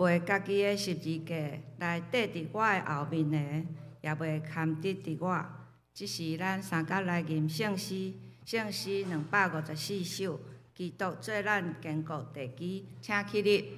背家己的十字架来缀伫我的后面的，也袂堪得伫我。即是咱三甲来吟圣诗254首，基督做咱坚固地基，请起立。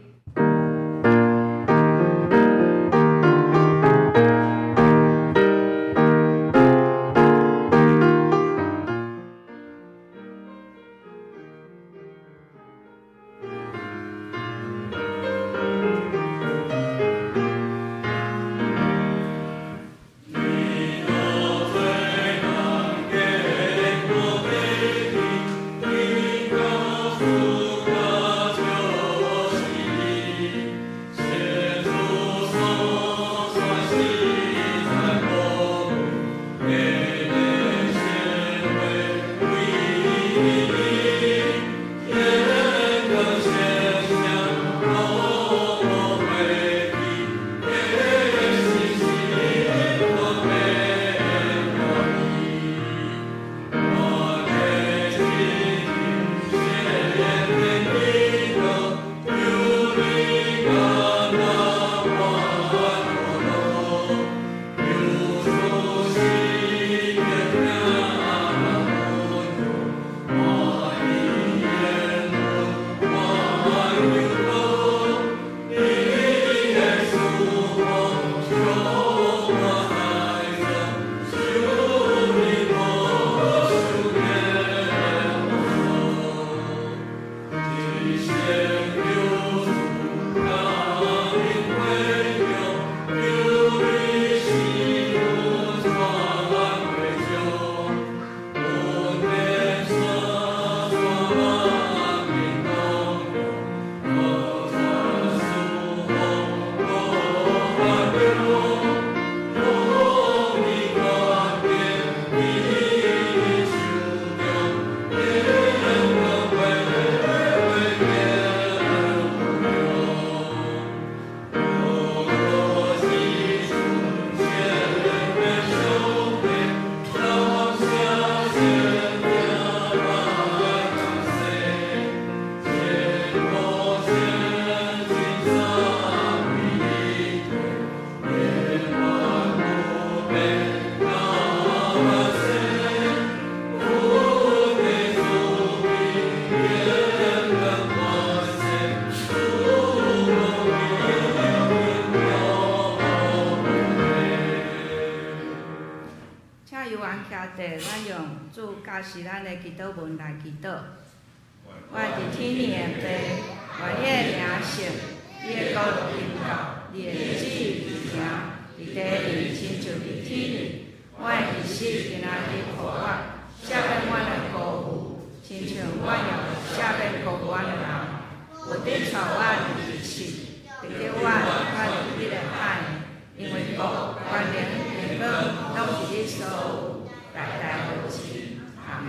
咱用主教示咱的祈祷文来祈祷。我伫天年的爸，愿你的名圣，你的国度临到，你的旨意实行，伫地里亲像伫天里。我的日子今仔日予我，赦免阮的辜负，亲像我也赦免辜负阮的人。有顶带我入地狱，直叫我脱离你的海，因为国、权能、荣耀，拢是你所有。代代无尽，阿门。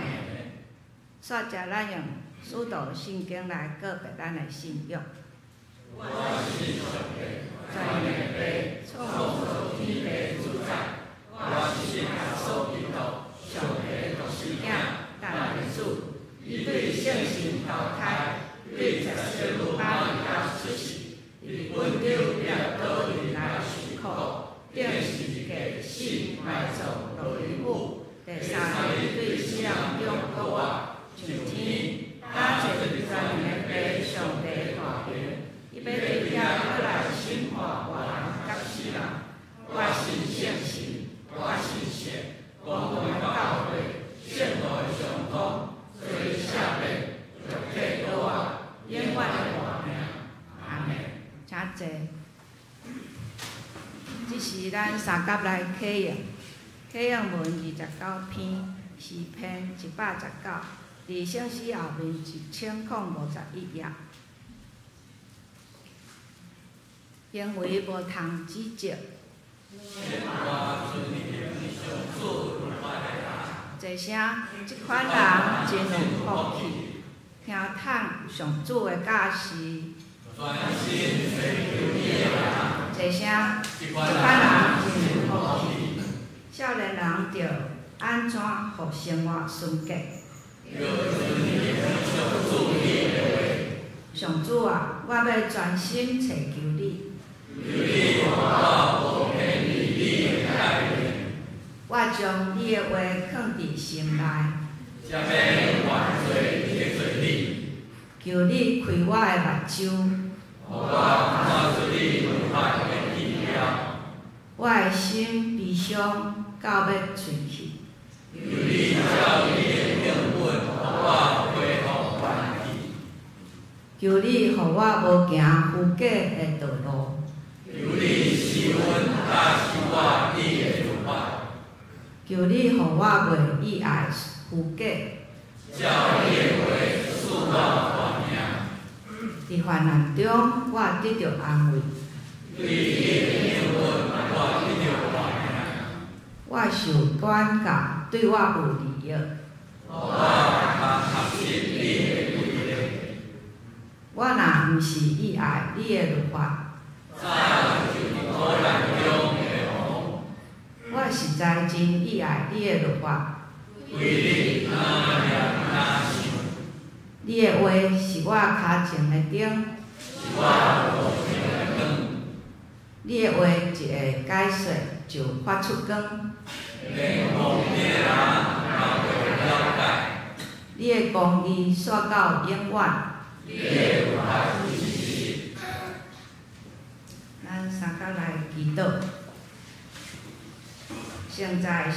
煞者咱用使徒圣经来告白咱的信仰。我是上帝，在你的创造天地主宰。我是耶稣基督，上帝独生子，咱的主。伊对圣神投胎，对十字架巴比甲出世，以温柔了倒人来受苦，定是假死埋葬落人府。第三日对死人中国我，上天打坐专门的上帝大名，伊要对遐过来审判活人甲死人。我信圣神，我信神，公会教会，圣道的上通，所以赦免，肉体倒我，永远的活命。阿门。请坐。这是咱三甲来启用。启用文29篇，诗篇119，伫圣诗后面1051页。行为无通指责。一声，即款人真有福气，听从上主的教示。一声，即款人真有福气。少年人着安怎互生活顺捷？上主啊，我要专心找求你。我将你的话放伫心内，求你开我的目睭，我的心悲伤到要碎去。求你，互我无行虚假的道路。求你，互我袂意爱虚假。伫患难中，我得到安慰。我受管教，对我有利益。我若毋是意爱你的律法，我实在真意爱你的律法。你的话是我脚前的灯，你的话一个解说就发出光。你的公义煞到永远。咱三角来祈祷，现在，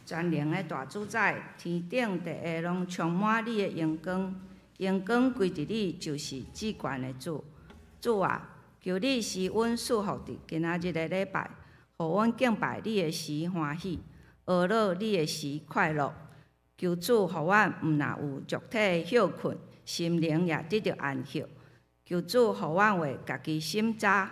全能的大主宰，天顶地下拢充满你的荣光，荣光归伫你，就是至高的主。主啊，求你施阮祝福伫今仔日的礼拜，互阮敬拜你的时欢喜，学乐你的时快乐。求主，互阮毋若有肉体休困，心灵也得到安息。求主，互阮为家己省早，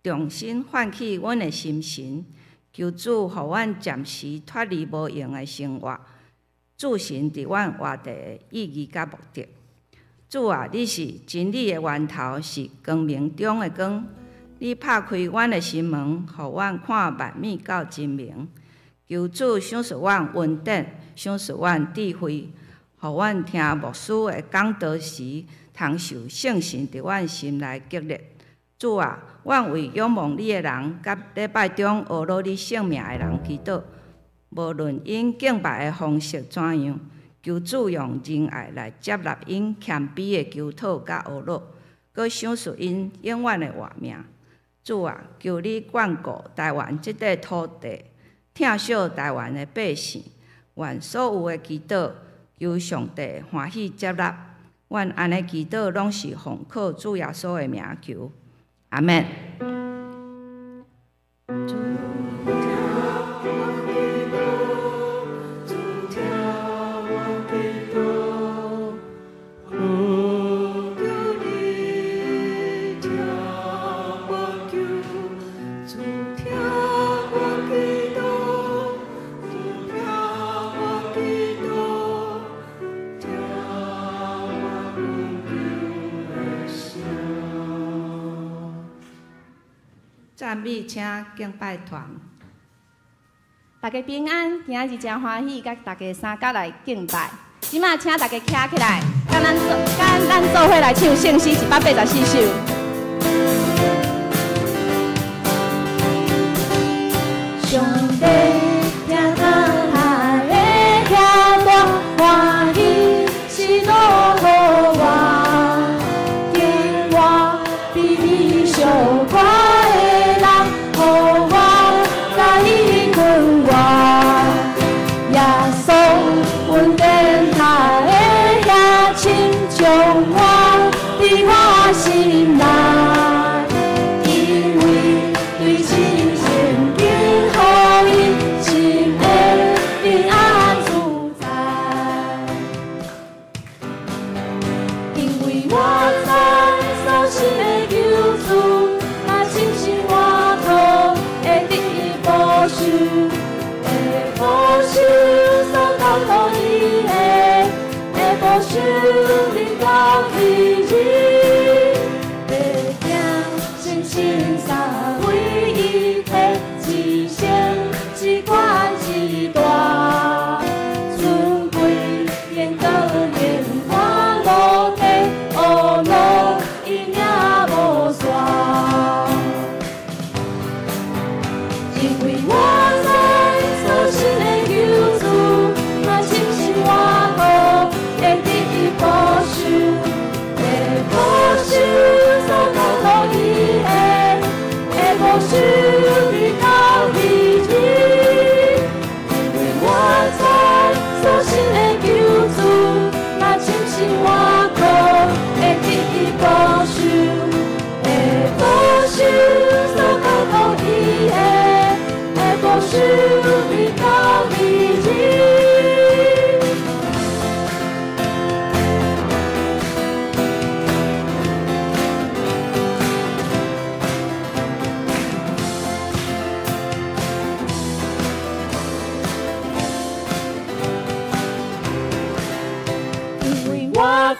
重新唤起阮的心神。求主，互阮暂时脱离无用的生活，注神伫阮活地的意义甲目的。主啊，你是真理的源头，是光明中的光。你拍开阮的心门，互阮看万物到真明。求主赏赐阮恩典，赏赐阮智慧，互阮听牧师的讲道时，通受圣神伫阮心内激励。主啊，阮为仰望你的人，甲礼拜中学乐你性命的人祈祷，无论因敬拜的方式怎样，求主用仁爱来接纳因谦卑的求讨甲学乐，佮赏赐因永远的活命。主啊，求你眷顾台湾这块土地，疼惜台湾的百姓，愿所有的祈祷由上帝欢喜接纳。阮安尼祈祷，拢是奉靠主耶稣的名求。阿们。赞美请敬拜团，大家平安，今日真欢喜，甲大家三角来敬拜。即马请大家徛起来，甲咱做伙来唱圣诗184首。上帝听他的遐大欢喜，是落予我，叫我比你小可。将我伫我心内，因为对亲情经予伊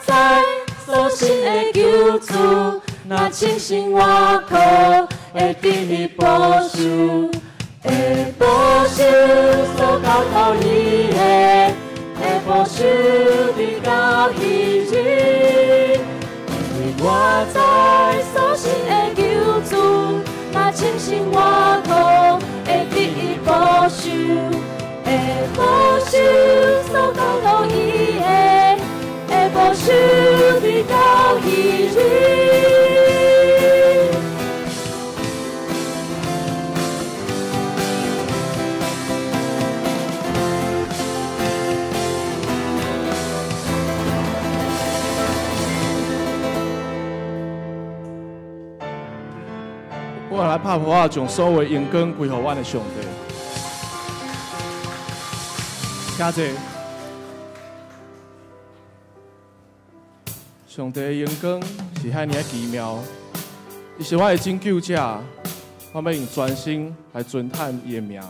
在所信的救主，若清心我靠，会得伊保守，会保守所交托伊的，会保守直到彼日。因为我在所信的救主，若清心我靠，会得伊保守，会保守所交托伊的，会保守直到彼日。我来拍破将所有荣光归乎阮的上帝。谢谢上帝的荣光是遐尼奇妙，伊是我的拯救者，我要用全心来尊叹伊的名。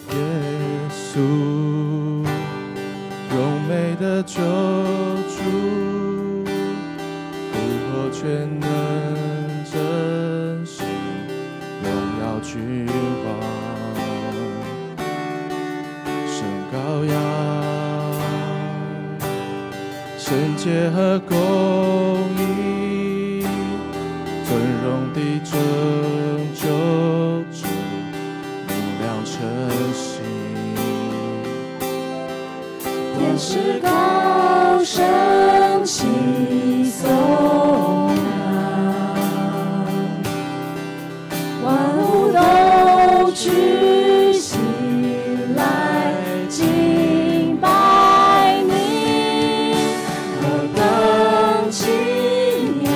耶稣，荣美的救主，复活全能真实，荣耀君王，圣羔羊，圣洁和公义，尊荣的拯救主，明亮晨曦。天使高声齐颂扬，万物都举起来敬拜你，何等奇妙，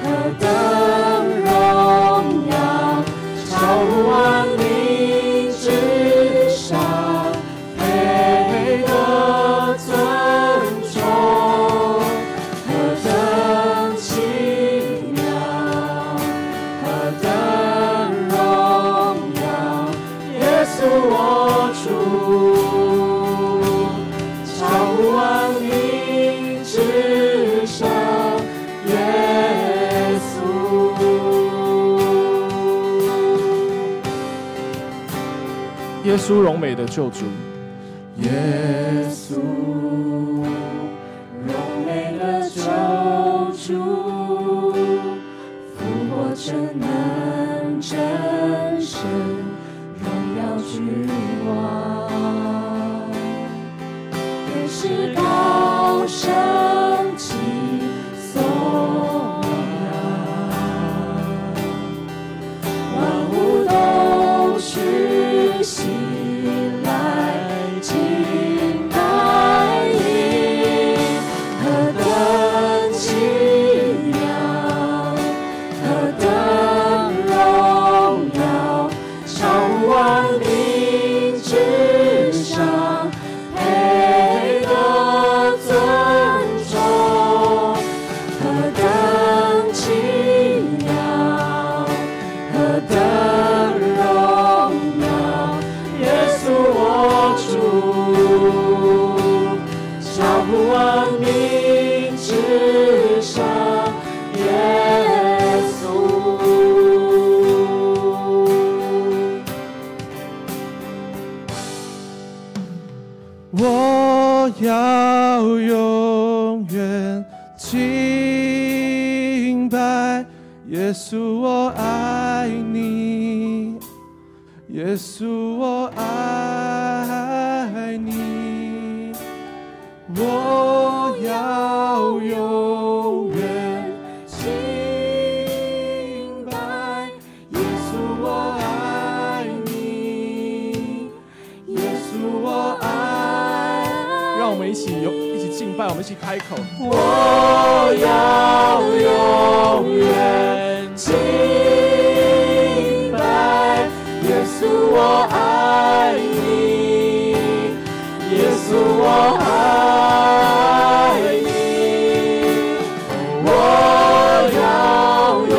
何等荣耀，超乎万民之上。耶稣荣美的救主，耶稣荣美的救主，复活全能真神，荣耀君王，天使高声齐颂扬，万物都举起来敬拜你，何等奇妙，何等荣耀，超乎万民之上，配得尊重，何等奇妙，何等荣耀，耶稣我主，超乎万民之上，耶稣。我要永远敬拜耶稣，我爱你，耶稣，我爱你，我要永远敬拜耶稣，我爱你，耶稣，我爱。让我们一起敬拜，我们一起开口。我要永远敬拜耶稣，我爱你，耶稣，我爱你，我要永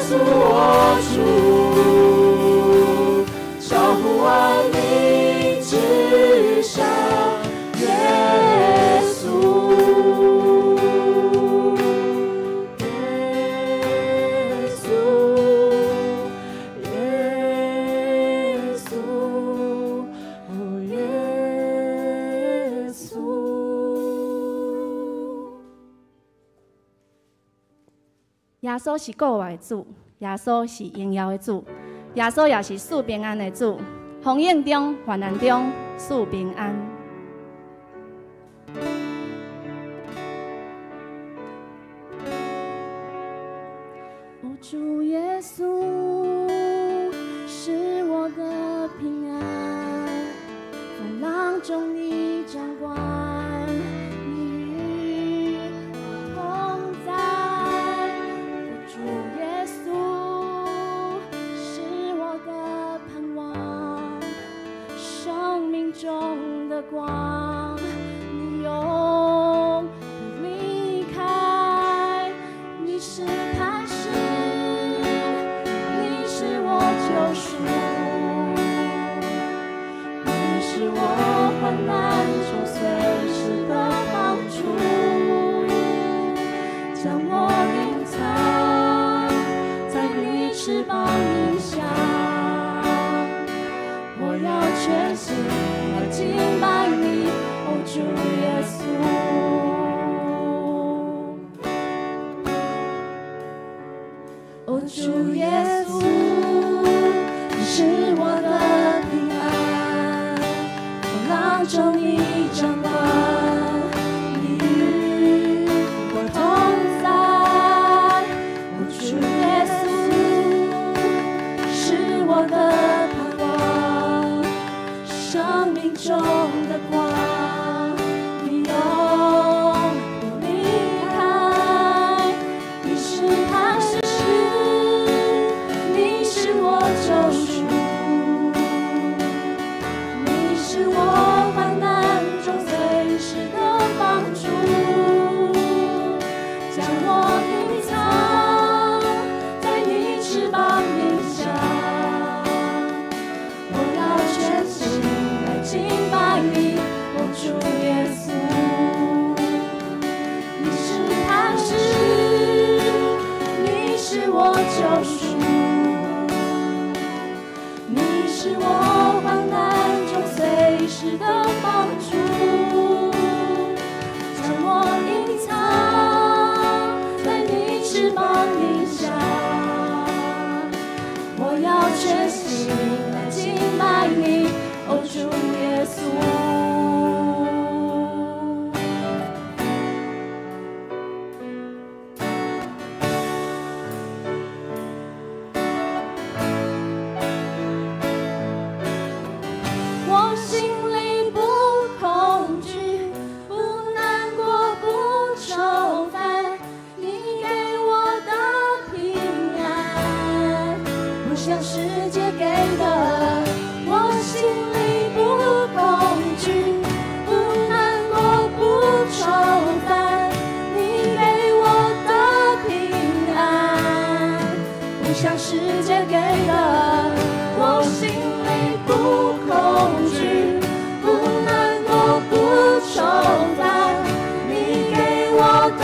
稣我主，超乎万民之上，耶稣，耶稣，耶稣，哦，耶稣。耶稣是国外的主，耶稣是荣耀的主，耶稣也是赐平安的主。风影中、患难中赐平安。哦，主耶稣是我的平安，风浪中你掌管。中的光，你永不离开，你是磐石，你是我救赎，你是我患难中随时的帮助，将我隐藏在你翅膀底下，我要全心敬拜你，哦，主耶稣。哦，主耶稣，你是我的平安，风浪中你掌管，你与我同在。哦，主耶稣，是我的生命中的光，你永不离开，你是磐石，你是我救赎，你是我患难中随时的帮助，将我隐藏在你翅膀底下，我要全心敬拜你，哦，主耶稣，你是磐石，你是我救赎，你是我患难中随时的帮助，将我隐藏在你翅膀底下，我要全心来敬拜你，哦，主耶稣。我心里不恐惧，不难过，不愁烦，你给我的平安，不像世界给的。我心里不恐惧，不难过，不愁烦，你给我的平安，不像世界给的。我心里不恐惧，不难过，不愁烦，你给我的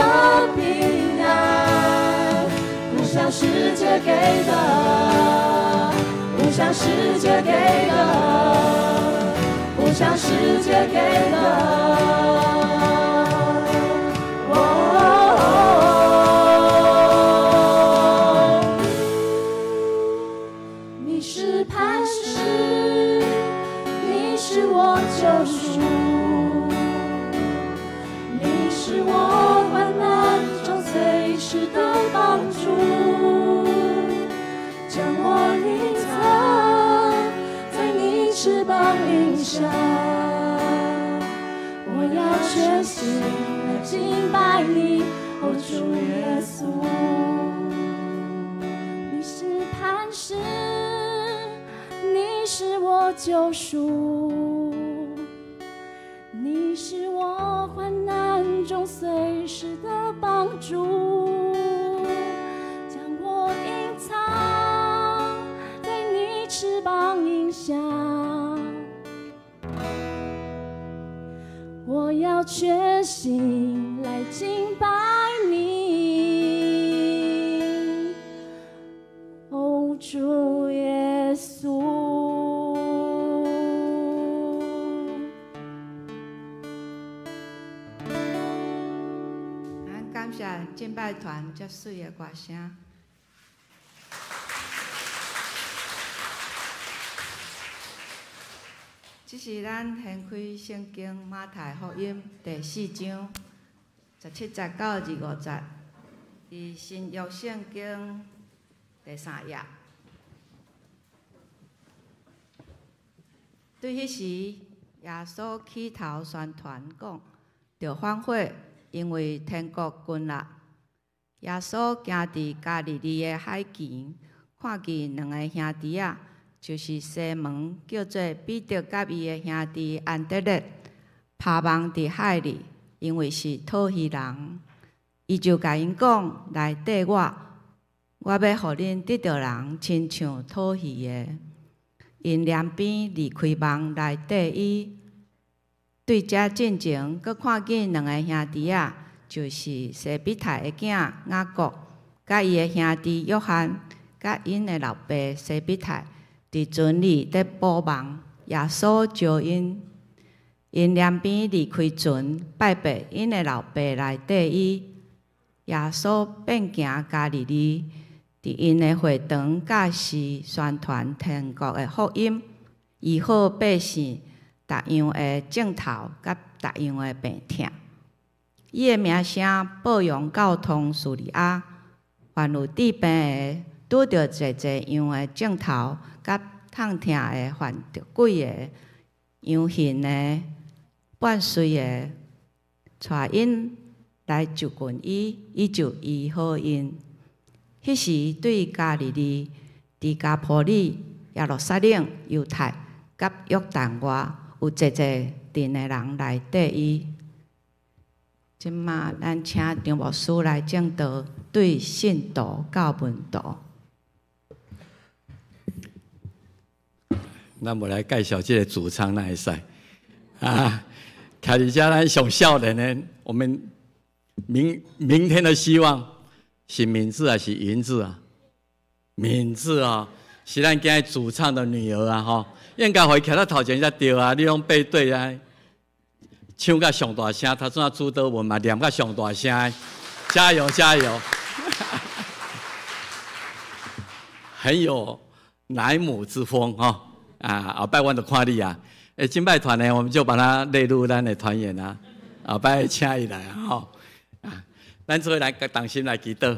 平安，不像世界给的。不像世界给的，不像世界给的。你是磐石，你是我救赎，你是我患难中随时的帮助，将我隐藏在你翅膀底下，我要全心来敬拜你，哦，主耶稣。你是磐石，你是我救赎，你是我患难中随时的帮助，将我隐藏要全心来敬拜你，哦，主耶稣。咱感谢敬拜团遮水的歌声。这是咱掀开圣经马太福音第4章17节到25节，伫新约圣经第3页。对迄时，耶稣起头宣传讲，着反悔，因为天国近啦。耶稣行伫加利利的海前，看见两个兄弟仔。就是西门叫做彼得甲伊的兄弟安德烈，趴网伫海里，因为是讨鱼人。伊就甲因讲：“来缀我，我要互恁得到人，亲像讨鱼的。”因两边离开网来缀伊。对遮进前，佫看见两个兄弟仔，就是西比泰的囝雅各，甲伊的兄弟约翰，甲因的老爸西比泰。伫船里在捕网，耶稣招因，因两边离开船，拜拜因的老爸来缀伊。耶稣便行加利利，伫因的会堂教示宣传天国的福音，医好百姓逐样的症头，甲逐样的病痛。伊的名声报扬到通叙利亚，凡有治病的，拄着侪侪样的症头。甲痛痛的、犯着鬼的、阳痫的、半睡的，带因来就近伊，伊就医好因。迄时对加利利、伫加坡里、耶路撒冷、犹太、甲约旦外，有侪侪阵的人来缀伊。即马咱请张牧师来讲道，对信徒教门徒。咱无来介绍这个主唱那会使啊！凯里家咱上少年的，我们明天的希望是敏智还是银智啊？敏智啊，是咱今日主唱的女儿啊！吼，应该会徛到头前才对啊！你拢背对啊，唱甲上大声，他怎主导文嘛念甲上大声，加油加油！很有乃母之风哈！啊，后摆我就看你啊！敬拜团呢，我们就把它列入咱的团员啊。后摆请伊来啊！吼啊，咱做来同心来祈祷。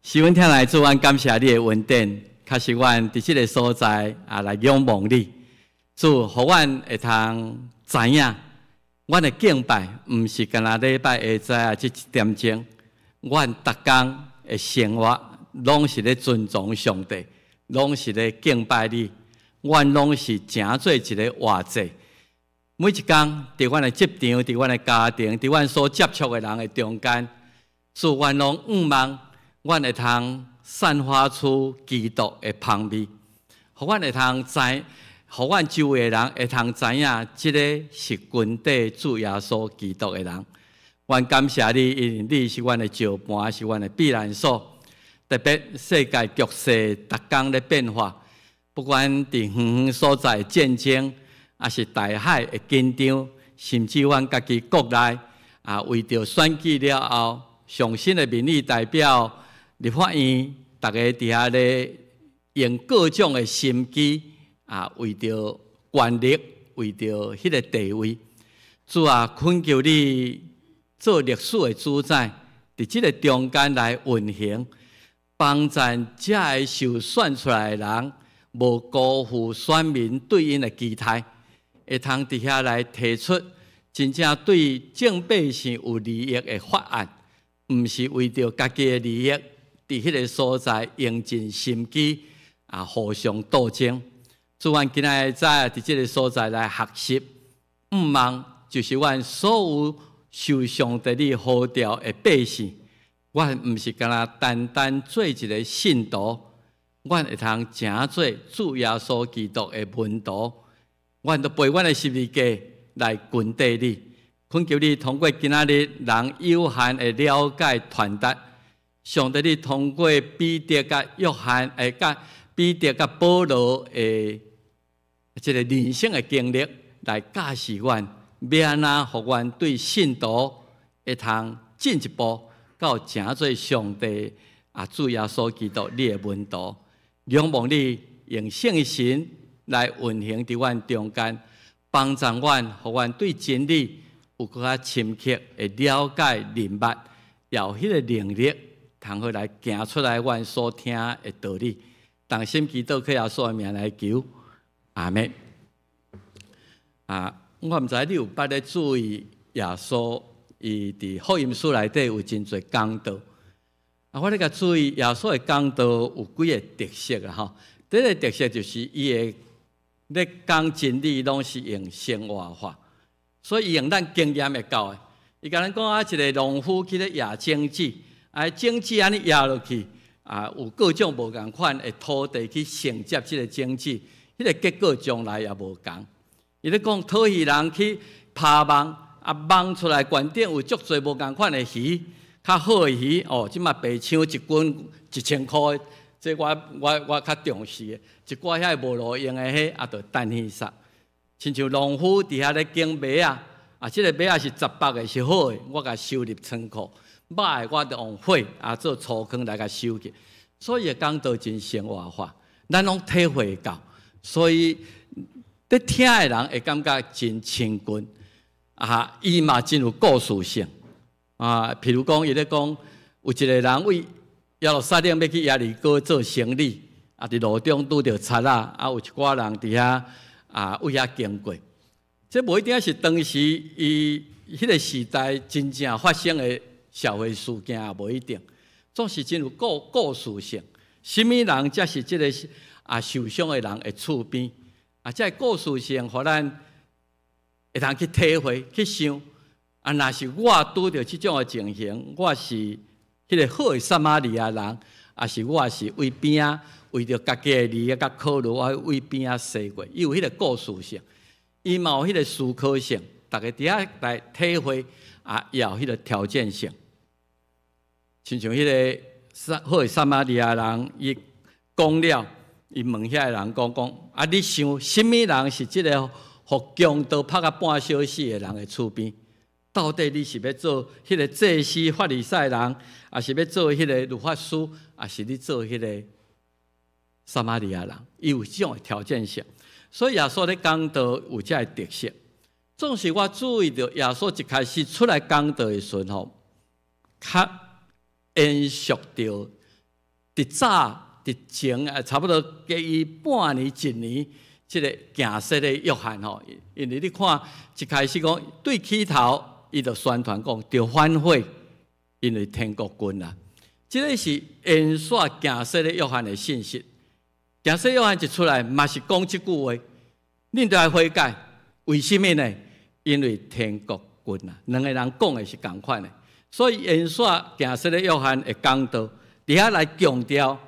希望听来主，阮感谢你的恩典，确实阮伫即个所在啊来仰望你。主，互阮会通知影，阮的敬拜毋是干那礼拜下早啊即1点钟，阮逐工的生活拢是咧尊重上帝，拢是咧敬拜你。阮拢是诚做一个活祭，每一工伫阮的职场、伫阮的家庭、伫阮所接触的人的中间，主阮拢望阮会通散发出基督的香味，互阮会通知，互阮周围的人会通知影，即个是群体主耶稣基督的人。阮感谢你，因为你是阮的石盘，是阮的避难所。特别世界局势逐工咧变化。不管伫远远所在战争，还是大海的紧张，甚至阮家己国内啊，为着选举了后，上新的民意代表立法院，大家伫遐咧用各种的心机啊，为着权力，为着迄个地位，主啊，恳求你做历史的主宰，伫即个中间来运行，帮助遮个受选出来的人。无辜负选民对因的期待，会通伫遐来提出真正对正百姓有利益的法案，毋是为着家己的利益，伫迄个所在用尽心机啊，互相斗争。主，阮今仔日在伫即个所在来学习，望就是阮所有受上帝你呼召的百姓，阮毋是干那单单做一个信徒。阮会通诚做主耶稣基督的门徒，阮都背阮的十字架来grund地你，恳求你通过今仔日人有限的了解传达，上帝你通过彼得甲约翰甲彼得甲保罗的这个人生的经历来教示阮，要安怎互阮对信徒会通进一步到成做上帝主耶稣基督你的门徒，仰望你用圣神来运行伫阮中间，帮助阮，互阮对真理有更加深刻的了解明白，也有迄个能力，通好来行出来阮所听的道理。同心祈祷，靠耶稣的名来求，阿门。我毋知你有捌咧注意耶稣伊伫福音书内底有真侪讲道。我咧甲注意耶稣的讲道有几个特色吼。第一个特色就是伊的咧讲真理，拢是用生活化，所以用咱经验会到的。伊甲咱讲一个农夫去咧野种子，种子安尼野落去，有各种无共款的土地去承接即个种子，迄个结果将来也无共。伊咧讲讨鱼人去拍网，网出来悬顶有足侪无共款的鱼，较好的鱼即马白抢一斤1000块，这我较重视的。一寡遐无路用的迄就等去杀。亲像农夫伫遐咧种麦即个麦是10百个是好的，我甲收入仓库，歹的我就用火做粗糠来甲收去。所以讲到真生活化，咱拢体会到，所以。咧听的人会感觉真亲近，伊嘛真有故事性，譬如讲，伊咧讲有一个人为耶路撒冷要去耶利哥做生意，伫路中拄着贼有一寡人伫遐为遐经过。这无一定是当时伊迄个时代真正发生的社会事件，也无一定，总是真有故事性。什么人才是这个受伤的人的厝边？这故事性，互咱会通去体会、去想。若是我拄着这种的情形，我是迄个好的撒玛利亚人，是我是为边为着家己的利益甲考虑，我为边洗过。伊有迄个故事性，伊嘛有迄个思考性，大家伫遐来体会，也有迄个条件性。亲像迄个好的撒玛利亚人，伊讲了。伊问遐个人讲，你想什么人是即个互强盗拍到半小死的人的厝边？到底你是要做迄个祭司法利赛人，还是要做迄个律法师，还是你做迄个撒玛利亚人？伊有这种条件性，所以耶稣咧讲道有这个特色。总是我注意到耶稣一开始出来讲道的时候，较延续到伫早。伫前差不多加伊半年一年，即个行色的约翰因为你看一开始讲对起头，伊就宣传讲着反悔，因为天国近啦。即个是延续行色的约翰的信息。行色约翰一出来，嘛是讲即句话：恁着来悔改，为什么呢？因为天国近啦。两个人讲的是同款的，所以延续行色的约翰会讲到，伫遐来强调。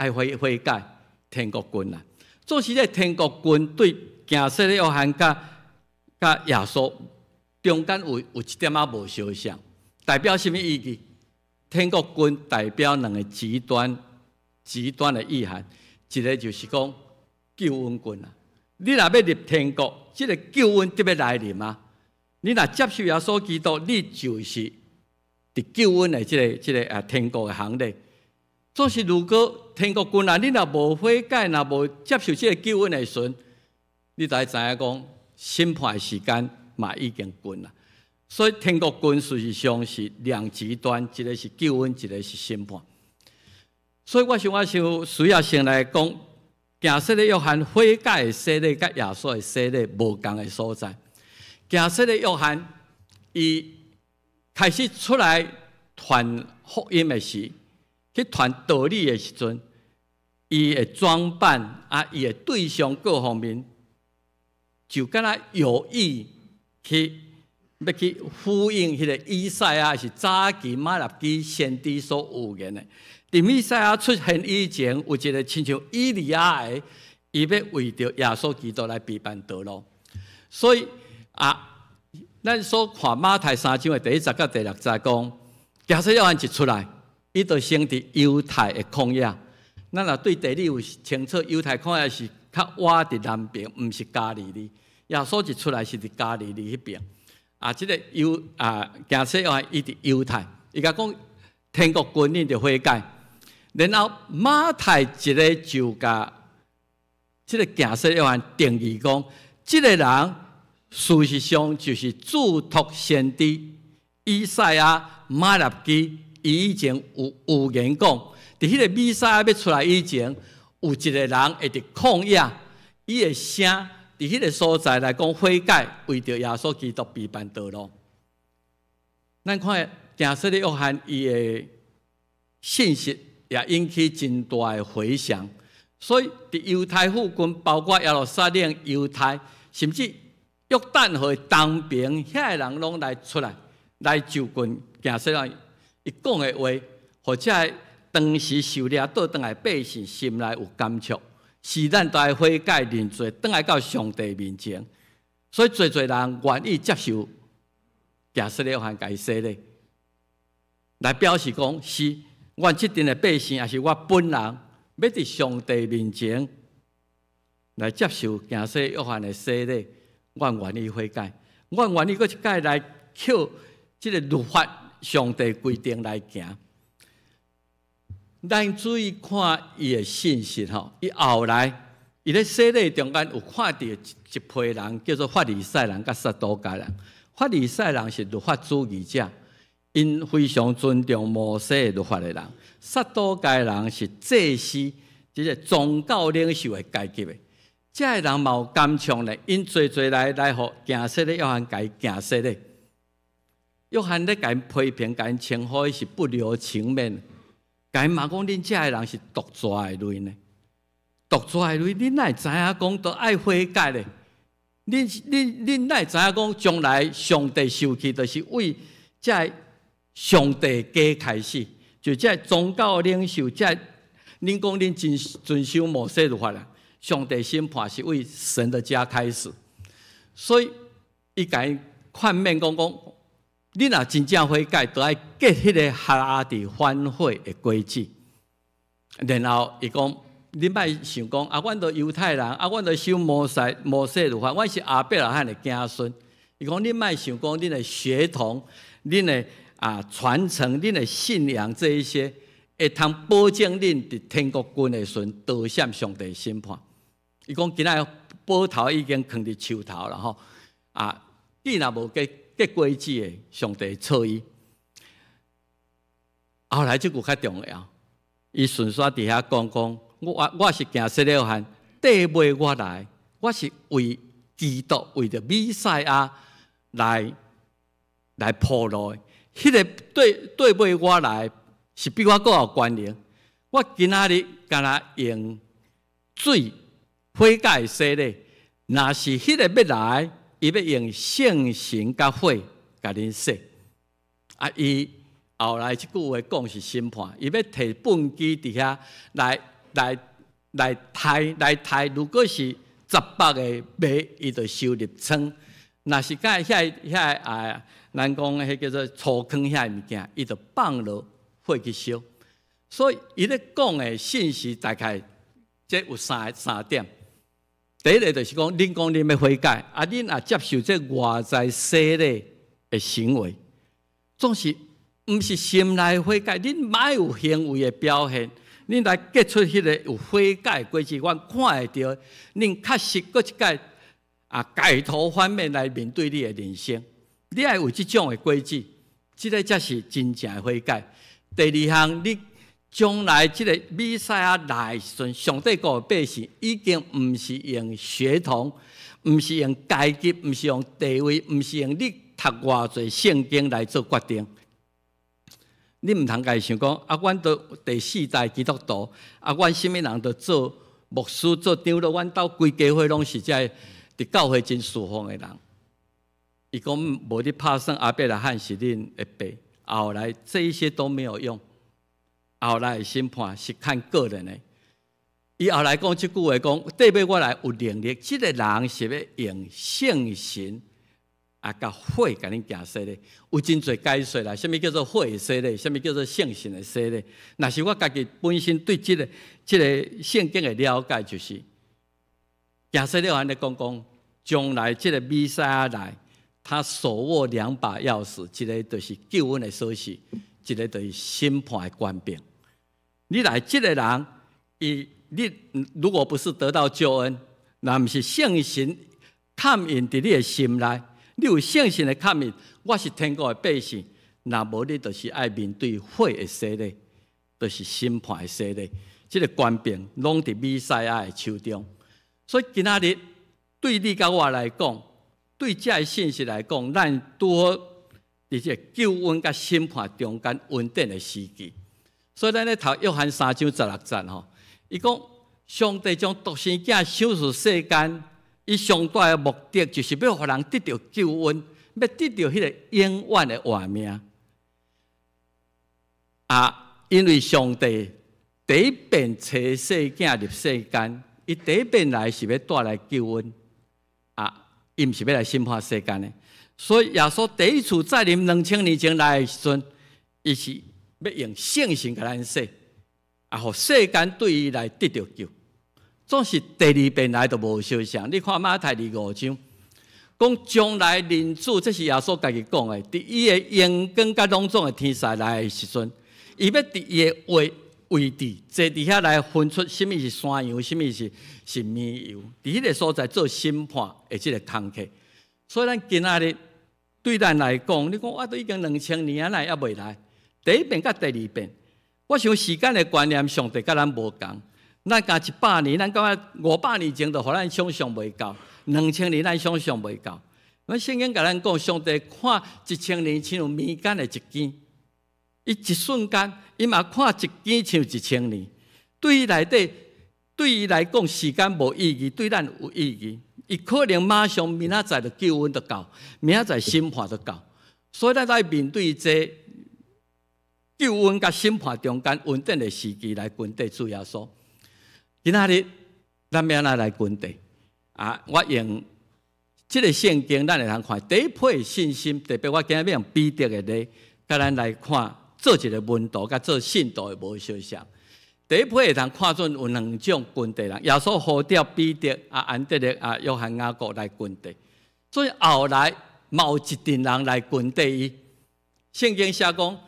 爱悔改，天国近啦。总是咧天国近对行色的约翰甲耶稣中间有一点无相像，代表什么意义？天国近代表两个极端的意涵，一个就是讲救恩近啦。你若要入天国，这个救恩得要来临啊！你若接受耶稣基督，你就是伫救恩的这个天国的行列。总是如果天国近啦，你若无悔改，若无接受这个救恩的时，你就知影讲审判的时间嘛已经近啦。所以天国近事实上是两极端，一个是救恩，一个是审判。所以我想需要先来讲，行色的约翰悔改的洗礼，甲耶稣的洗礼无同的所在。行色的约翰，伊开始出来传福音的时。去传道理的时阵，伊的装扮伊的对象各方面，就敢若有意要去呼应迄个以赛亚是早期马拉基先知所预言的。伫以赛亚出现以前，有一个亲像以利亚的，伊要为着耶稣基督来陪伴道路。所以咱所看马太3章的第1节到第6节讲，假设约翰一出来，伊就生伫犹太的旷野。咱若对地理有清楚，犹太旷野是较倚伫南边，毋是加利利。耶稣一出来是伫加利利迄边。即个假设约翰伊伫犹太，伊甲讲天国军恁着悔改。然后马太一个就甲即个假设约翰定义讲，即个人事实上就是祝托先知以赛亚、马勒基，伊以前有言讲，伫迄个以赛亚要出来以前，有一个人会伫旷野，伊的声伫迄个所在来讲悔改，为着耶稣基督备办道路。咱看假设约翰伊的信息也引起真大的回响，所以伫犹太附近，包括耶路撒冷、犹太，甚至约旦河东边，遐个人拢来出来，来就近行说啊，伊讲的话，或者当时受掠倒转来百姓心内有感触，是咱都爱悔改认罪，转来到上帝面前。所以侪人愿意接受假设约翰家洗礼，来表示讲是阮即阵的百姓，也是我本人，要伫上帝面前来接受假设约翰的洗礼。我愿意悔改，我愿意搁一摆来靠即个律法、上帝规定来行。咱注意看伊的信息吼，伊后来伊咧洗礼中间有看到一批人叫做法利赛人甲撒都该人。法利赛人是律法主义者，因非常尊重摩西的律法的人；撒都该人是祭司，即个宗教领袖的阶级的。这个人嘛有感触咧，因侪来互行洗咧，约翰甲伊行洗咧。约翰咧甲因批评，甲因称呼伊是不留情面，甲因骂讲恁这个人是独抓的类呢。独抓的类，恁哪会知影讲都爱悔改咧？恁哪会知影讲将来上帝受气，就是为这上帝家开始，就这宗教领袖，这恁讲恁真遵守摩西律法啦。上帝审判是为神的家开始，所以伊甲伊劝勉讲，你若真正悔改，就要结迄个哈迪反悔的规矩。然后伊讲，你莫想讲阮都犹太人，阮都守摩西律法，阮是亚伯拉罕的子孙。伊讲，你莫想讲恁的血统、恁的传承、恁的信仰这一些，会通保证恁伫天国军的时阵逃闪上帝审判。伊讲今仔宝头已经藏伫树头了吼，你若无结果子的，上帝错伊。后来这句较重要，伊顺续伫遐讲，我是行洗了汉，缀尾我来，我是为基督，为着弥赛亚来铺路的。迄个缀尾我来，是比我更有关联。我今仔日敢若用水。悔改洗礼，若是迄个要来，伊要用圣神甲火甲恁洗。伊后来即句话讲是审判，伊要摕粪机伫遐来抬，如果是18个马，伊就收入仓；若是甲咱讲迄叫做粗坑遐物件，伊就放落火去烧。所以伊咧讲的信息大概这有三点。第一个就是讲，恁要悔改，恁也接受这外在洗礼的行为，总是毋是心内悔改，恁莫有行为的表现，恁来结出迄个有悔改的果子，我看会到，恁确实搁一摆改头换面来面对你的人生，你爱有这种的果子，这个才是真正的悔改。第二项，你将来这个弥赛亚来时阵，上帝国的百姓已经毋是用血统，毋是用阶级，毋是用地位，毋是用你读偌侪圣经来做决定。你毋通家想讲阮都第4代基督徒，阮什么人都做牧师、做长老，阮兜规家伙拢是在伫教会真侍奉的人。伊讲无你拍算亚伯拉罕是恁的爸，后来这一些都没有用。后来的审判是看个人的。伊后来讲这句话讲，缀尾我来有能力，这个人是要用圣神甲火甲恁行洗礼，有真侪解说啦。什么叫做火的洗礼？什么叫做圣神的洗礼？若是我家己本身对这个圣经的了解，就是行洗礼安尼讲，将来这个弥赛亚来，他手握2把钥匙，一个就是救恩的锁匙，一个就是审判的权柄。你来这个人，你如果不是得到救恩，那不是圣神看印伫你的心内。你有圣神的看印，我是天国的百姓，那无你就是爱面对火的洗礼，就是审判的洗礼。这个权柄拢伫弥赛亚的手中。所以今仔日对你甲我来讲，对这个信息来讲，咱拄好伫这救恩甲审判中间稳定的时期。所以咱咧读约翰3章16节吼，伊讲上帝将独生囝赏赐世间。伊上大的目的就是要互人得到救恩，要得到迄个永远的活命。因为上帝第一遍找世囝入世间，伊第一遍来是要带来救恩，伊毋是要来审判世间的。所以耶稣第一次再临2000年前来的时阵，伊是要用圣神甲咱洗，互世间对伊来得到救。总是第2遍来都无相像。你看马太25章，讲将来人子，这是耶稣家己讲的。伫伊的荣光甲隆重的天使来的时阵，伊要伫伊的位置坐伫遐来分出什么是山羊，什么是绵羊，伫迄个所在做审判的这个工课。所以咱今仔日对咱来讲，你讲我都已经2000年啊，哪还未来？第1遍甲第2遍，我想时间的观念，上帝甲咱无共。咱加100年，咱感觉500年前就互咱想象袂到，2000年咱想象袂到。咱圣经甲咱讲，上帝看1000年像民间的一更，伊一瞬间，伊嘛看一更像1000年。对伊来讲，时间无意义，对咱有意义。伊可能马上明仔载就救恩就到，明仔载审判就到。所以咱在面对这救恩甲审判中间稳定的时期来grund地主耶稣。今仔日咱要哪来grund地？我用这个圣经，咱会通看第一批的信心，特别我今日要用彼得的咧，甲咱来看做一个门徒，甲做信徒的无相像。第一批会通看准有2种grund地人，耶稣呼召彼得、安德烈、约翰、雅各来grund地，所以后来有一群人来grund地伊。圣经写讲，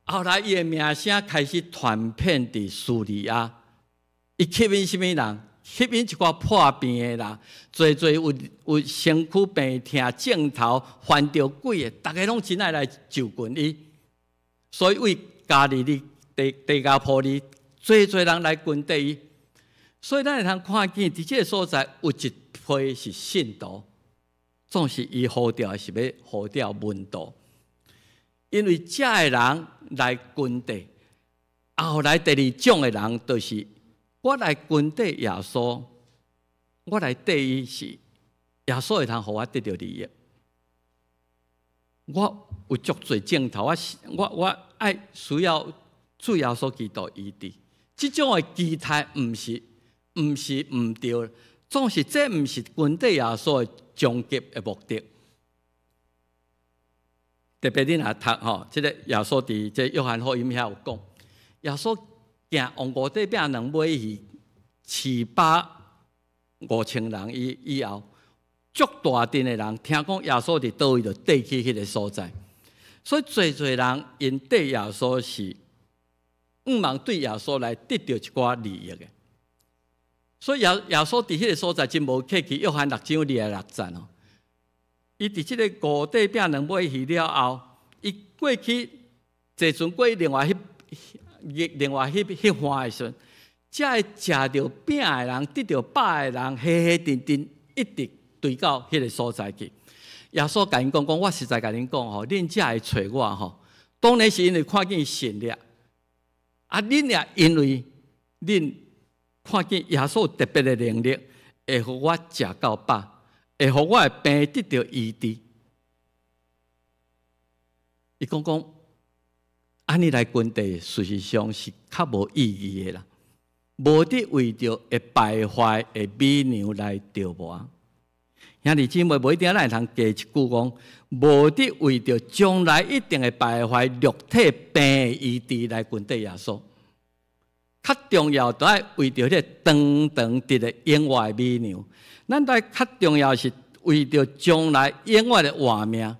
后来伊的名声开始传遍伫叙利亚。伊吸引什么人？吸引一寡破病的人，侪有身躯病痛、症头、犯着鬼的，大家拢真爱来就近伊。所以为加利利、地加坡利，侪人来跟地伊。所以咱会通看见，伫这个所在有一批是信徒，总是伊呼召是要呼召门徒，因为这个人来跟地，后来第2种的人就是。我来跟地耶稣，我来对伊是耶稣会通互我得到利益。我有足侪镜头，我爱需要主耶稣基督医治。这种的期待毋是毋对，总是这毋是跟地耶稣的终极的目的。特别你若读吼，这个耶稣伫这约翰福音遐有讲，耶稣。行王五底饼2尾鱼，75000人以后，足大阵的人听讲耶稣伫倒位就缀去迄个所在，所以侪人因对耶稣是望对耶稣来得到一寡利益的。所以耶稣伫迄个所在真无客气，约翰6章26节哦，伊伫即个五底饼2尾鱼了后，伊过去坐船过另外迄番的时阵，才会食到饼的人，得到饱的人，一直对到迄个所在去。耶稣甲因讲，我实在甲恁讲吼，恁才会找我吼。当然是因为看见神力，恁也因为恁看见耶稣特别的能力，会互我食到饱，会互我的病得到医治。伊讲。安尼来跟地，事实上是较无意义的啦，无得为着会败坏的美牛来雕磨。兄弟姊妹，无一定咱会通加一句讲，无得为着将来一定会败坏肉体病的医治来grund底耶稣。较重要，都爱为着迄个长长直的永远的美娘。咱在较重要是为着将来永远的活命，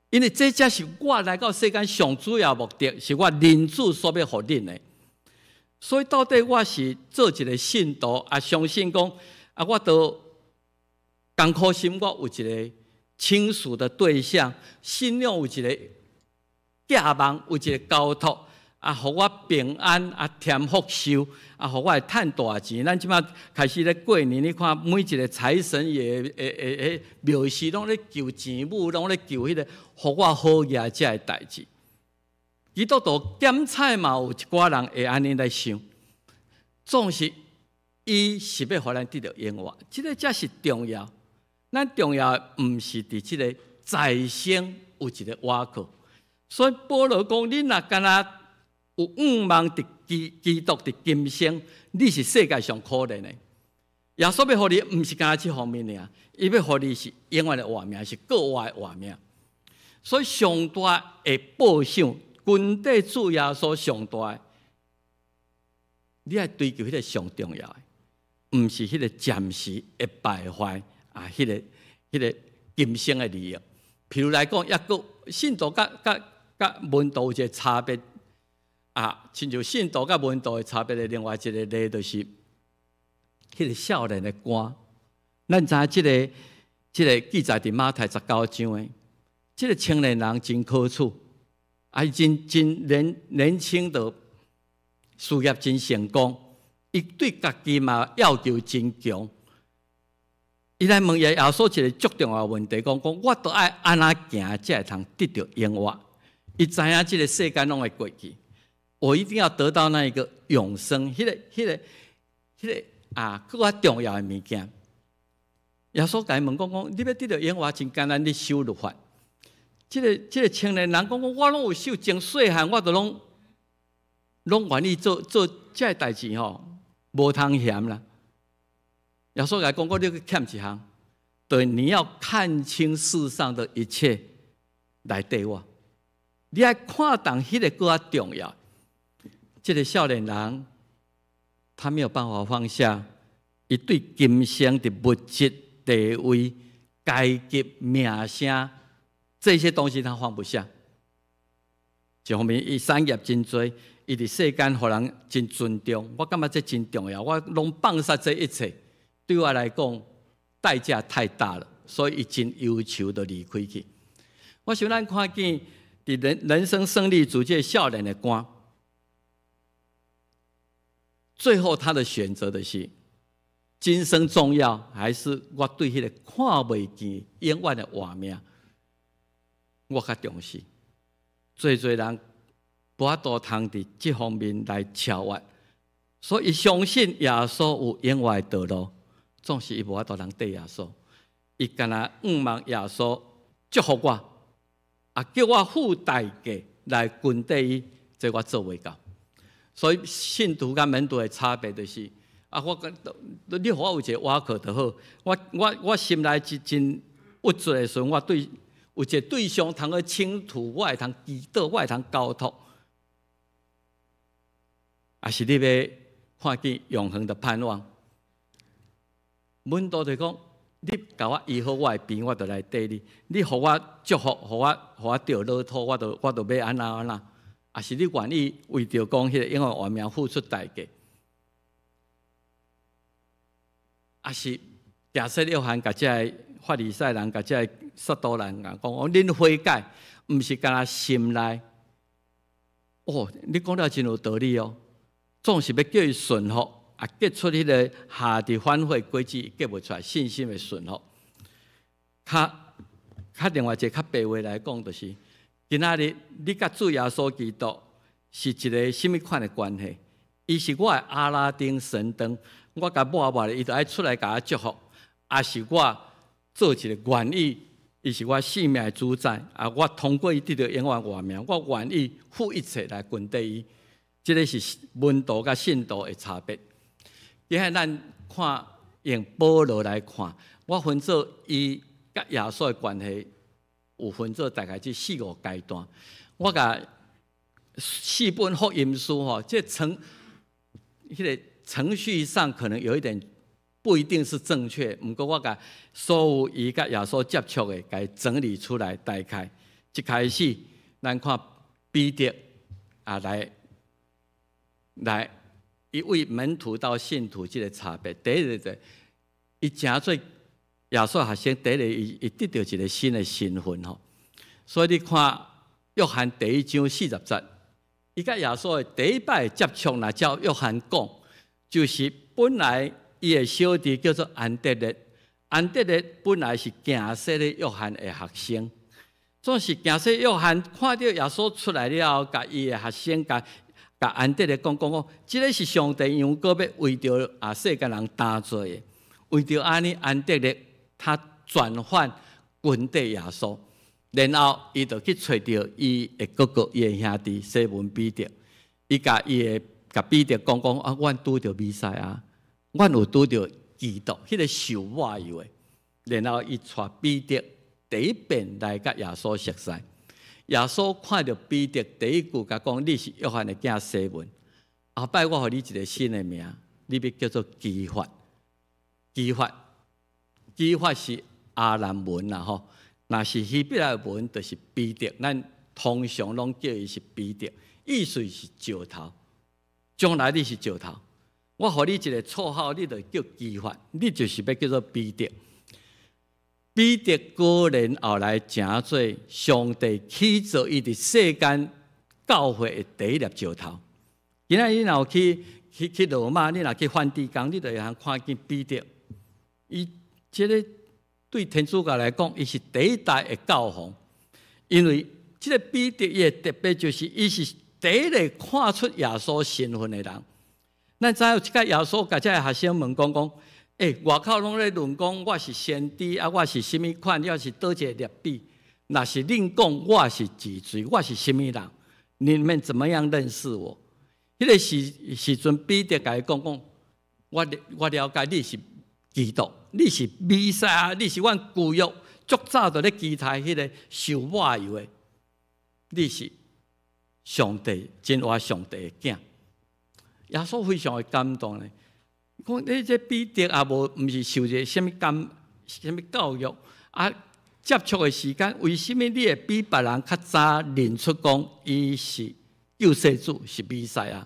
因为这才是我来到世间上主要目的，是我人子所要互恁的。所以到底我是做一个信徒，啊，相信讲啊，我都艰苦心，我有一个倾诉的对象，信仰有一个寄望，有一个交托。啊，互我平安，啊，添福寿，啊，互我会趁大钱。咱即摆开始咧过年，你看每一个财神爷诶庙事拢咧求钱母，拢咧求迄个，互我好业遮个代志。基督徒检彩嘛，有一寡人会安尼来想，总是伊是要互咱得到永活，即个才是重要。咱重要毋是伫即个在生有一个瓦靠，所以保罗讲：恁若干若有望伫基督伫今生，你是世界上可怜的。耶稣要互你，毋是干那这方面尔，伊要互你是永远的活命，是国外的活命。所以上大的报赏，军队主耶稣上大的，你爱追求迄个上重要的，毋是迄个暂时的败坏啊，迄个今生的利益。譬如来讲，抑个信徒甲门徒有一个差别。啊，亲像信徒甲门徒的差别的另外一个例，就是迄个少年的官。咱知影即个记载伫马太19章的，即个青年人真可取，啊，真年轻的事业真成功，伊对家己嘛要求真强。伊来问耶稣一个足重要的问题，讲我都爱安怎行，才会通得到永活？伊知影即个世间拢会过去。我一定要得到那一个永生，迄个啊，更加重要的物件。耶稣甲伊问讲，你要得到永活，真简单，你守律法。这个青年人讲，我拢有守，从细汉我都拢愿意做这代志吼，无通嫌啦。耶稣甲伊讲，你欠一项，对，你要看清世上的一切来对我，你爱看重迄个更加重要。这个少年人，他没有办法放下，伊对今生的物质、地位、阶级、名声这些东西，他放不下。一方面，伊产业真多，伊伫世间互人真尊重，我感觉这真重要。我拢放下这一切，对我来讲代价太大了，所以伊真忧愁的离开去。我想咱看见伫人生胜利组这少年的官。最后，他的选择的是今生重要，还是我对迄个看袂见永远的活命，我较重视。侪人无法度通伫这方面来超越，所以相信耶稣有永远的道路，总是伊无法度通对耶稣。伊干那望耶稣祝福我，啊叫我付代价来跟对伊，这我做袂到。所以信徒甲门徒的差别就是，啊，你互我有一个瓦靠就好。我心内是真郁卒的时候，我对有一个对象通去倾吐，我会通祈祷，我会通交托。啊，是你要看见永恒的盼望。门徒就讲，你甲我医好我的病，我就来缀你；你互我祝福，互我着乐土，我就要安那。也是你愿意为着讲迄个永远活命付出代价，也是假设约翰甲这个法利赛人甲这个撒都人讲，恁悔改，毋是干那心内。哦，你讲了真有道理哦，总是要叫伊顺服，啊，结出迄个下伫反悔轨迹结不出来，信心的顺服。较另外一个较白话来讲，就是。今仔日你甲主耶稣基督是一个什么款的关系？伊是我的阿拉丁神灯，我甲摸咧，伊就爱出来甲我祝福；也是我做一个愿意，伊是我性命的主宰。啊，我通过伊得到永远活命，我愿意付一切来跟对伊。这个是门徒甲信徒的差别。今日咱看用保罗来看，我分做伊甲耶稣的关系，有分做大概这4、5阶段。我甲4本福音书吼，这程序上可能有一点不一定是正确，不过我甲所有伊甲耶稣接触的，甲整理出来大概。一开始，咱看彼得啊来一位门徒到信徒这个差别。第一个，伊诚做耶稣学生，第一个伊得到一个新的身份吼。所以你看约翰第1章40节，伊甲耶稣的第一摆接触，那照约翰讲，就是本来伊的小弟叫做安德烈，安德烈本来是行洗的约翰的学生。总是行洗约翰看到耶稣出来了后，甲伊的学生甲安德烈讲，这个是上帝用个要为着世间人担做的，为着安尼安德烈他转换军队耶稣，然后伊就去找到伊的哥哥，伊的兄弟西门彼得，伊甲彼得讲啊，阮拄着弥赛亚，阮有拄着基督，迄个受我以为，然后伊带彼得。第一遍来甲耶稣熟悉，耶稣看到彼得第一句甲讲：“你是约翰的囝西门。”后摆我予你一个新的名，你要叫做基法。基法是阿兰文啦吼，若是希伯来文就是彼得，咱通常拢叫伊是彼得，意思是石头。将来你是石头，我予你一个绰号，你就叫基法，你就是要叫做彼得。彼得果然后来成做上帝起造伊伫世间教会的第一粒石头。今仔日若去罗马，你若去梵蒂冈，你就会看见彼得。伊这个对天主教来讲，伊是第一代的教皇，因为这个彼得伊的特别就是伊是第一个看出耶稣身份的人。咱知有即个耶稣甲这个学生问讲。外口拢咧论讲我是先知啊，我是什么款，我是倒一个劣币。若是恁讲我是自罪，我是什么人？你们怎么样认识我？迄个时阵，彼得甲伊讲，我了解你是基督，你是弥赛亚，你是阮旧约足早就咧期待迄个受我油的，你是上帝真活上帝的囝。耶稣非常的感动咧。讲你这彼得也毋是受着什么教育啊？接触的时间，为什么你会比别人较早认出讲伊是救世主是弥赛亚？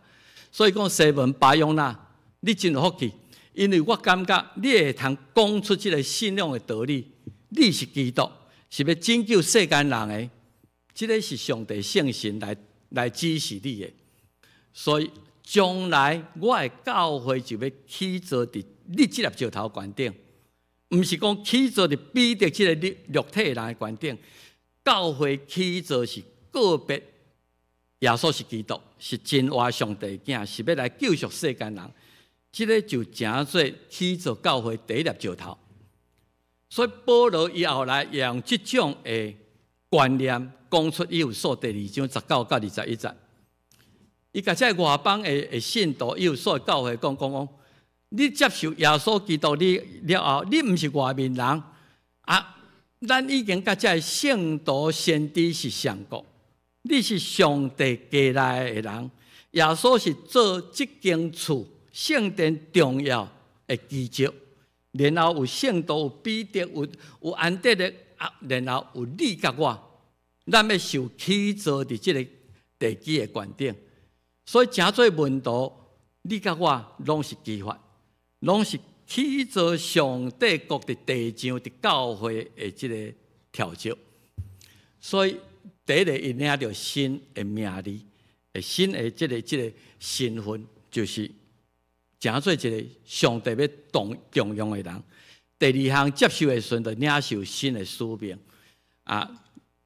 所以讲西门巴约纳，你真有福气，因为我感觉你会通讲出这个信仰的道理。你是基督，是要拯救世间人的，这个是上帝圣神来指示你的，所以。将来我的教会就要起造伫你这粒石头悬顶，毋是讲起造伫彼得这个肉体人的悬顶。教会起造是个别，耶稣是基督，是真活上帝囝，是要来救赎世间人。这个就诚做起造教会第一粒石头。所以保罗伊后来也用这种的观念讲出以弗所第2章19到21节。伊甲这外邦的信徒，以弗所教会讲，你接受耶稣基督你了后，你毋是外面人啊！咱已经甲这圣徒先知是上过，你是上帝寄来的人。耶稣是做这间厝圣殿重要的基石，然后有圣徒，有彼得，有安德烈啊，然后有你甲我，咱要受起造伫这个地基的观点。所以，诚做门徒，你甲我拢是基法，拢是起造上帝国的地上的教会的这个条件。所以，第一个伊领着新的名利，新的这个身份，就是诚做一个上帝要重用的人。第二项接受的时阵，就领受新的使命。啊，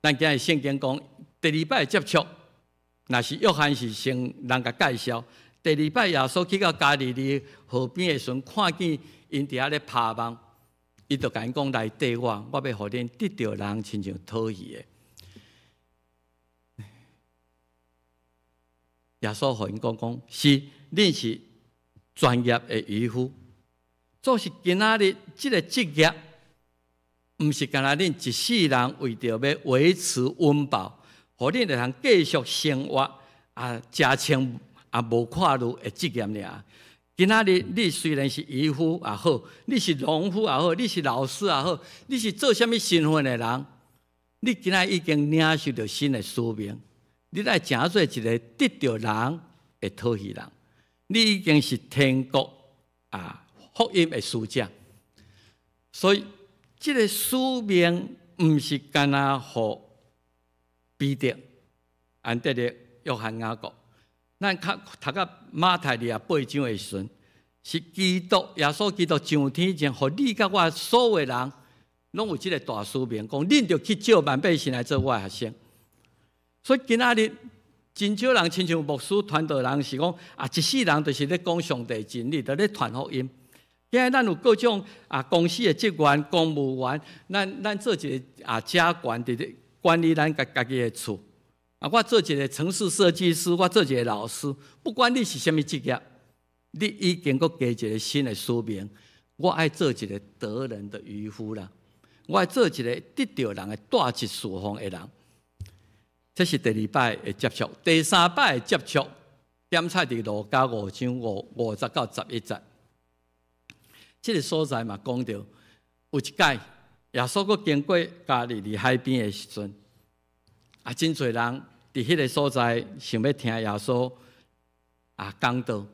咱今日圣经讲，第二摆接触。若是约翰是先人甲介绍，第二摆耶稣去到加利利河边的时阵，看见因伫遐咧拍网，伊就甲因讲来缀我要互恁得到人亲像讨喜的。耶稣互因讲，是恁是专业的渔夫，做是今仔日即个职业毋是干那恁一世人为着要维持温饱，互恁会通继续生活食穿无看路的职业尔。今仔日你虽然是渔夫也好，你是农夫也好，你是老师也好，你是做啥物身份的人，你今仔已经领受到新的使命，你来成做一个得着人的讨喜人，你已经是天国福音的使者。所以，这个使命毋是干那互彼得、安德烈、约翰、雅各。咱读到马太28章的时阵，是基督耶稣基督上天前，互你甲我所有人，拢有这个大使命，讲恁着去召万百姓来做我的学生。所以今仔日真少人，亲像牧师传道人是讲一世人就是咧讲上帝真理，就咧传福音。现在咱有各种公司的职员、公务员，咱做一个家管伫管理咱家己的厝。我做一个城市设计师，我做一个老师，不管你是什么职业，你已经搁加一个新的使命。我爱做一个得人的渔夫啦，我爱做一个得着人的带一事奉的人。这是第2摆的接触，第3摆的接触，点菜伫路加5章50到11节。这个所在嘛，讲到有一届，耶稣搁经过加利利海边的时阵，真侪人伫迄个所在想要听耶稣讲道，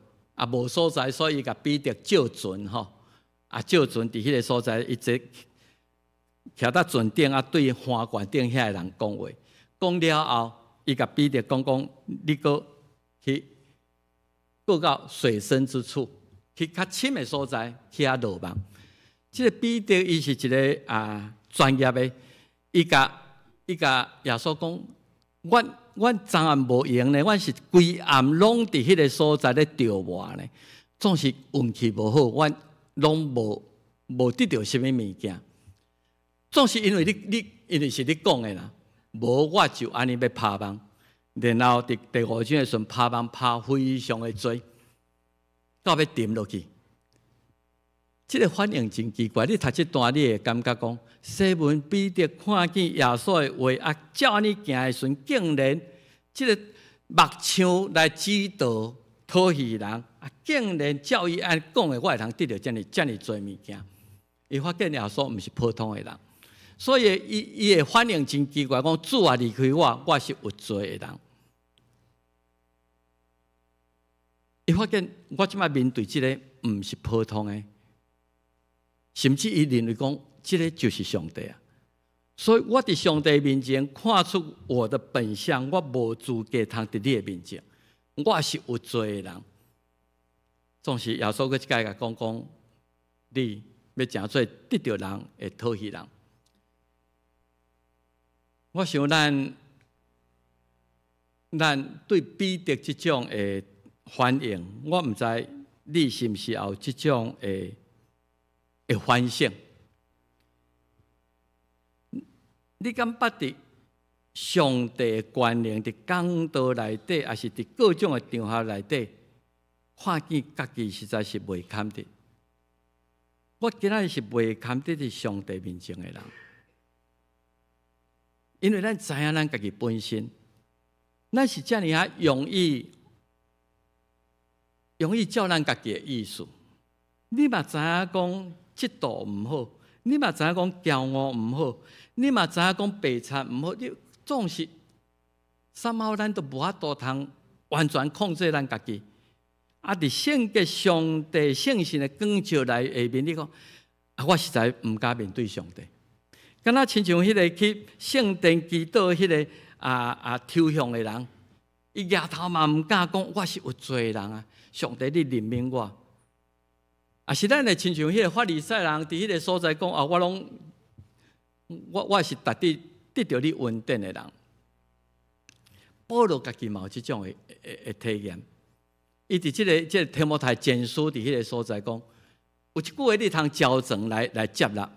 无所在，所以伊甲彼得叫船吼，叫船伫迄个所在，伊坐徛在船顶对花园顶遐个人讲话，讲了后，伊甲彼得讲，你搁去到水深之处。去较深的所在，去遐落网。这个彼得伊是一个专业的，伊甲耶稣讲，阮昨暗无闲呢，阮是规暗拢伫迄个所在咧钓鱼呢，总是运气无好，阮拢无得到什么物件。总是因为因为是你讲的啦，无我就安尼要拍网，然后伫第5章的时阵拍网拍非常的多。到要沉落去，这个反应真奇怪。你读这段，你会感觉讲，西门彼得看见耶稣的话，照安尼行的时阵，竟然这个目睭来指导讨喜人，竟然照伊安讲的，我会通得到这么多物件。伊发现耶稣毋是普通的人，所以伊的反应真奇怪，讲主啊，离开我是有罪的人。伊发现我即摆面对这个毋是普通的，甚至伊认为讲，这个就是上帝啊！所以我伫上帝面前看出我的本相，我无资格通伫你的面前，我是有罪的人。总是耶稣佮一届讲，你要诚做得着人的讨喜人。我想咱对彼得这种的反应，我毋知你是毋是有这种的反省？你敢捌伫上帝的观念伫讲道内底，还是伫各种的场合内底，看见家己实在是袂堪得？我今仔日是袂堪得伫上帝面前的人，因为咱知影咱家己本身，咱是遮尔容易照咱家己的意思。你嘛知影讲嫉妒毋好，你嘛知影讲骄傲毋好，你嘛知影讲白贼毋好，你总是somehow咱都无法度通完全控制咱家己。伫圣洁上帝圣神的光照来下面，你讲我实在毋敢面对上帝。敢若亲像迄个去圣殿祈祷迄个抽象的人，伊额头嘛毋敢讲我是有罪的人啊！上帝，你怜悯我。是咱的亲像迄个法利赛人，伫迄个所在讲我是得到你恩典的人。保罗家己嘛有这种的体验。伊伫这个提摩太前书伫迄个所在讲，有一句话你通照正来接纳。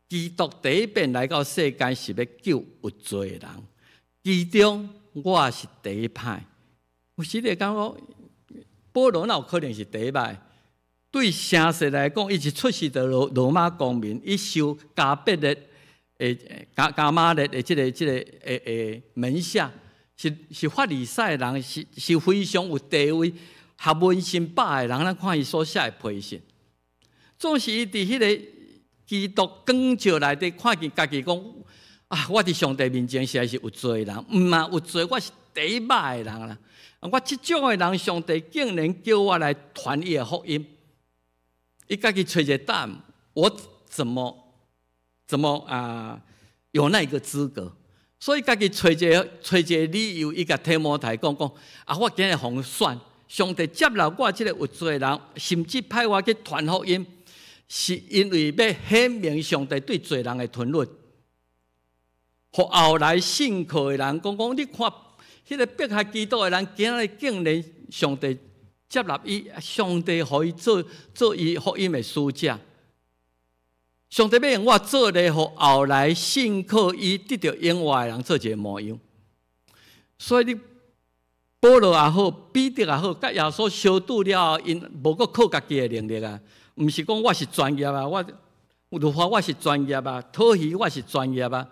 基督第一遍来到世间是要救有罪的人，其中我是第一派。有时你讲保罗哪有可能是第一派？对城市来讲，伊是出世的罗马公民，伊受加百列加马列的即个门下，是法利赛人，是非常有地位、学问心饱的人。咱看伊所写的批信，总是伊伫迄个基督光照内底，看见家己讲啊，我伫上帝面前实在是有罪人，毋嘛有罪，我是第一歹的人啦。我即种的人，上帝竟然叫我来传伊的福音。伊家己找一个答案，我怎么有那个资格？所以家己找一个理由，伊甲提摩太讲啊，我今日奉选，上帝接纳我这个有罪人，甚至派我去传福音，是因为要显明上帝对罪人的吞论，互后来信靠的人讲，你看，迄个迫害基督的人，今日竟然上帝接纳伊，上帝可以做伊福音的使者。上帝要用我做咧，互后来信靠伊得到永活的人做一个模样。所以你保罗也好，彼得也好，甲耶稣相拄了后，因无搁靠家己的能力啊，毋是讲我是专业啊，我律法我是专业啊，讨戏我是专业啊。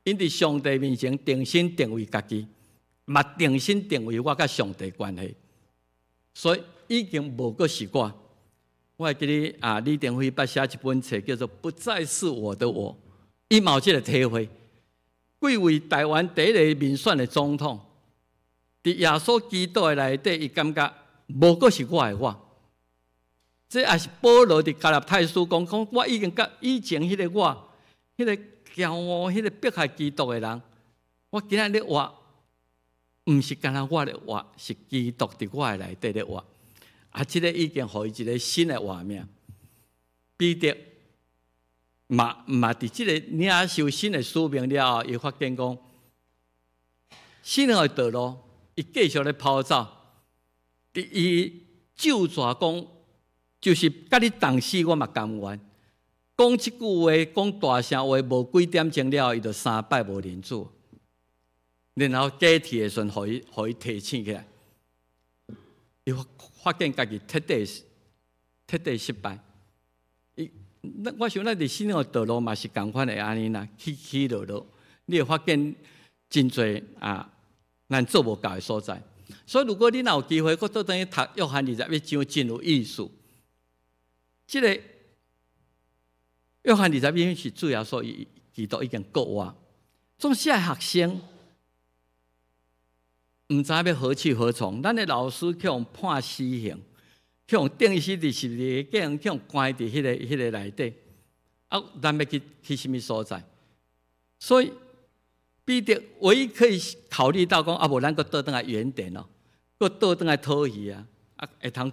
因伫上帝面前定心定位家己，嘛定心定位我甲上帝关系。所以已经无搁是我。我会记得李登辉捌写一本册，叫做《不再是我的我》，伊嘛有这个体会。贵为台湾第一个民选的总统，伫耶稣基督的内底，伊感觉无搁是我的我。这也是保罗伫加拉太书讲，我已经甲以前迄个我，迄个骄傲、迄个迫害基督的人，我今仔日活，毋是干那我的活，是基督伫我的内底的活。这个已经予伊一个新的画面。彼得嘛伫这个领受新的使命了后，伊发现讲，新的道路，伊继续咧跑走。伊就抓讲，就是甲你同时我嘛甘愿。讲即句话，讲大声话，无几点钟了，伊就3摆无认主，然后解体的时阵，予伊提醒起来。伊发现家己彻底失败。我想咱伫信仰道路嘛是共款的安尼啦，起落落，你会发现真侪咱做无到的所在。所以如果你若有机会，搁倒转去读约翰21章，真有意思。这个约翰21是主要说基督已经告我，总是学生。毋知要何去何从，咱的老师去用判死刑，去用钉死伫十字架，去用关伫迄个内底，咱要去什么所在？所以彼得唯一可以考虑到讲，无咱搁倒转来原点咯，搁倒转来讨鱼啊，会通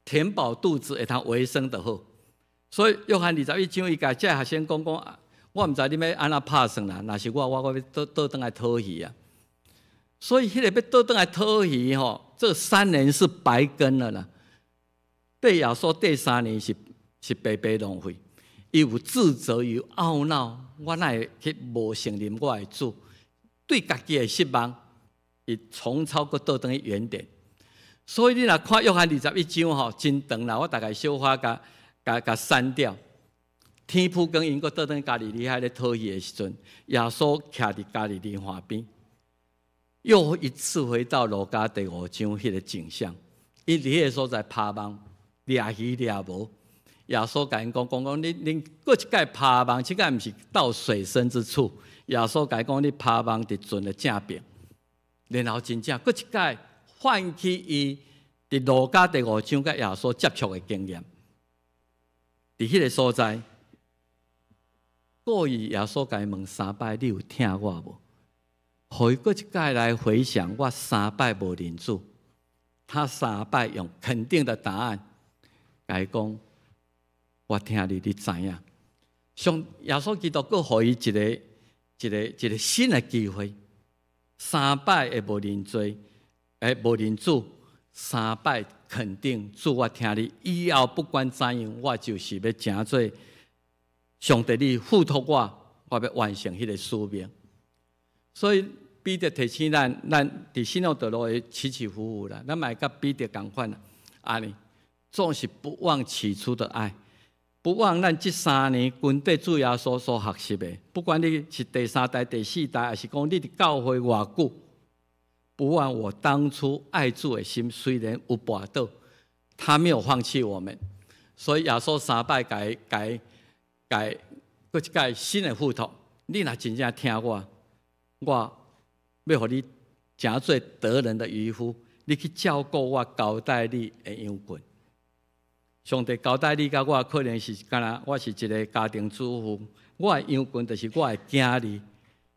填饱肚子，会通维生就好。所以约翰21章伊甲这学生讲，我毋知你要安怎拍算啦，若是我要倒转来讨鱼啊。所以，迄个要倒转来讨鱼吼，这3年是白耕了啦。对耶稣第3年是白白浪费。伊有自责，有懊恼，我哪会去无承认我的主，对家己的失望，伊重操搁倒转去原点。所以你若看约翰21章吼，真长啦，我大概小可甲删掉。天父跟因搁倒转加利利海咧讨鱼的时阵，耶稣徛伫加利利河边。又一次回到路加第5章迄个景象，伊伫迄个所在拍网掠鱼掠无，耶稣甲因讲，恁过一届拍网，即届毋是到水深之处。耶稣甲因讲，你拍网伫船的正边，然后真正过一届唤起伊伫路加第5章甲耶稣接触的经验。伫迄个所在，故意耶稣甲因问3摆，你有听我无？互伊过一届来回想，我3摆无认主，他3摆用肯定的答案，甲伊讲，我听你知影。上耶稣基督佫互伊一个新的机会，3摆会无认罪，无认主，3摆肯定主我听你，以后不管怎样，我就是要成做上帝你付托我要完成迄个使命。所以彼得提醒咱伫信仰道路的起起伏伏啦，咱嘛会甲彼得共款啦。安尼，总是不忘起初的爱，不忘咱这3年军队主要所学习的。不管你是第3代、第4代，还是讲你伫教会偌久，不忘我当初爱主的心。虽然有跋倒，他没有放弃我们。所以耶稣3摆改，搁一改新的付托。你若真正听我要互你成做得人的渔夫，你去照顾我交代你的羊群。上帝交代你甲我，可能是敢若我是一个家庭主妇，我的羊群就是我的囝儿，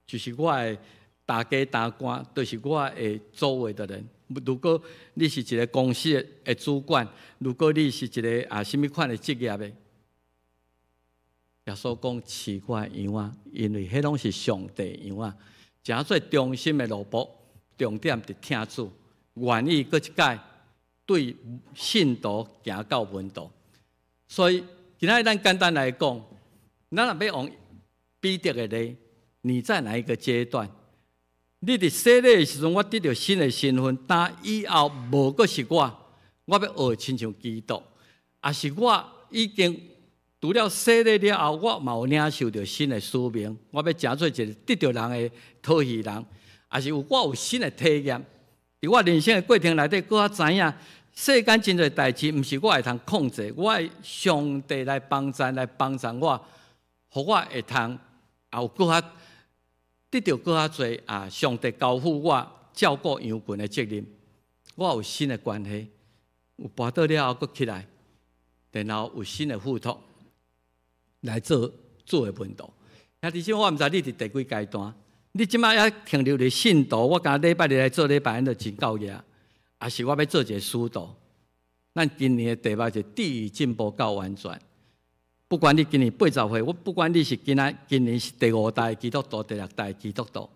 就是我的大家大官，就是我的周围的人。如果你是一个公司的主管，如果你是一个什么款的职业的，耶稣讲饲我的羊啊，因为迄拢是上帝的羊啊，真做忠心的奴仆，重点伫听主，愿意搁一改对信徒行到门徒。所以今仔咱简单来讲，咱若要用彼得的例，你在哪一个阶段？你伫洗礼的时阵，我得到新的身份，但以后无阁是我要学亲像基督，也是我已经除了洗礼了后，我嘛有领受到新的使命，我要成做一个得到人的讨喜人，也是我有新的体验。伫我人生的过程内底，搁较知影世间真侪代志，毋是我会通控制，我的上帝来帮助我，互我会通也有搁较得到搁较侪上帝交付我照顾羊群的责任。我有新的关系，有跋倒了后搁起来，然后有新的付托来做的门徒。兄弟姊妹，我毋知你伫第几阶段，你即摆还停留伫信徒，我今礼拜日来做礼拜，咱就真够嘢。也是我要做一个使徒。咱今年的题目是第进步到完全。不管你今年80岁，我不管你是今年是第5代基督徒、第6代基督徒，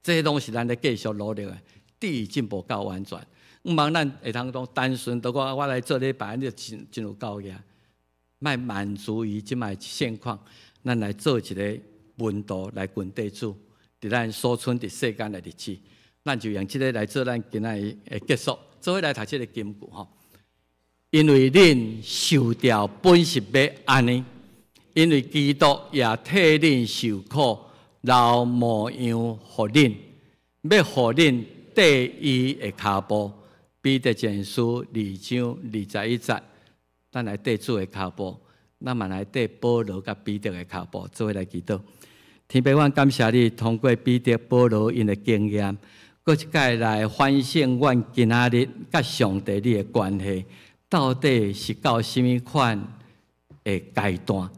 这些拢是咱咧继续努力的。第进步到完全，毋茫咱会通讲单纯都讲我来做礼拜，你就真有够嘢。莫满足于即摆现况，咱来做一个门徒来军队主，伫咱所存伫世间的日子。咱就用这个来做咱今仔日的结束，做伙来读这个金句吼。因为恁受掉本是要安尼，因为基督也替恁受苦，留模样互恁，要互恁缀伊的脚步。彼得前书2章21节，咱来缀主的脚步，咱嘛来缀保罗甲彼得的脚步，做伙来祈祷。天父，阮感谢你，通过彼得、保罗因的经验。搁一届来反省，阮今仔日甲上帝你的关系，到底是到什么款的阶段？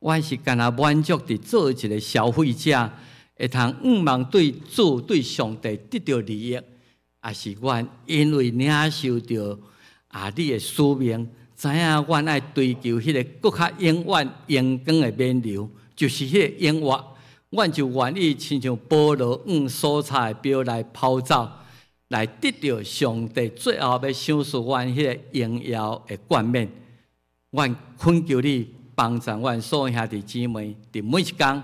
阮是干那满足伫做一个消费者，会通望对主、对上帝得到利益，也是阮因为领受到你的使命，知影阮爱追求迄个更较永远、永光的冕旒，就是迄个永活。阮就愿意亲像保罗所插的标来跑走，来得到上帝最后要赏赐阮迄个荣耀的冠冕。阮恳求你帮助阮所有兄弟姊妹，伫每一天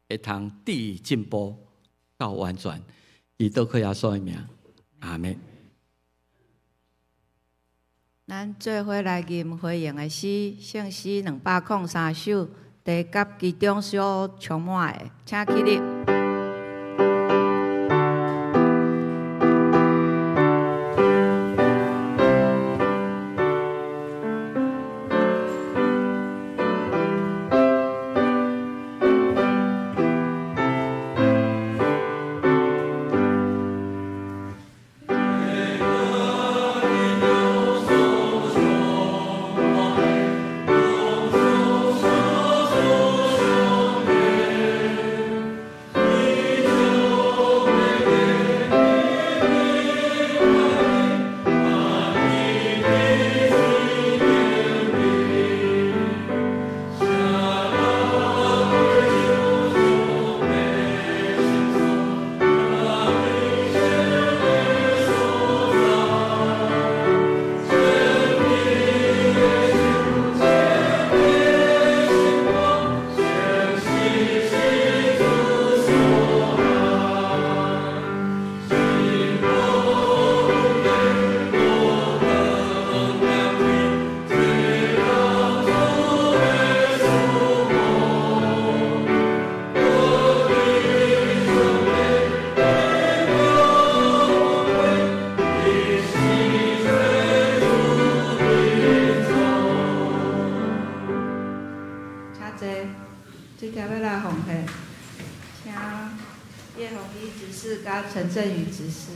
会通第进步到完全。以祷告耶稣的名，阿门。咱做伙来吟回应的诗，圣诗203首。第甲其中所充满的，请起立。坐，即条要来奉献，请叶宏仪执事甲陈振宇执事。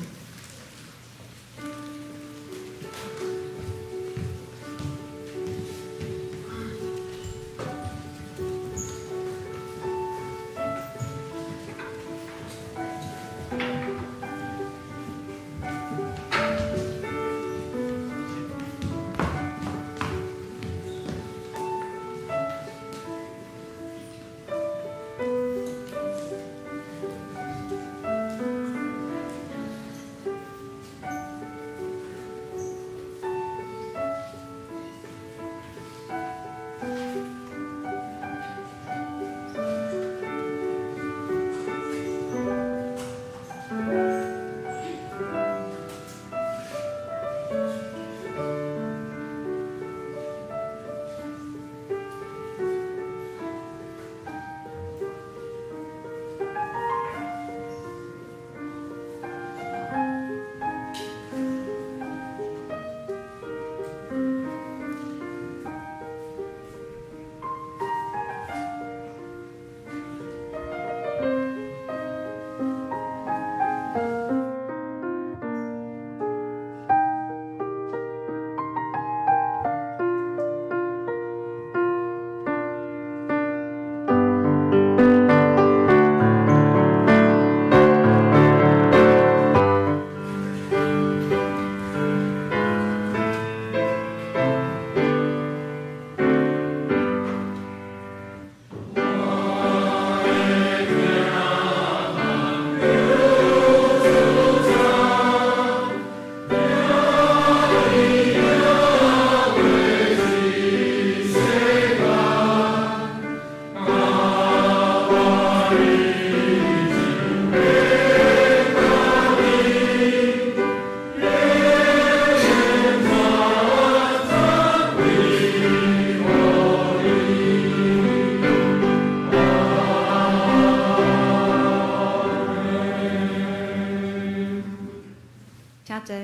请坐，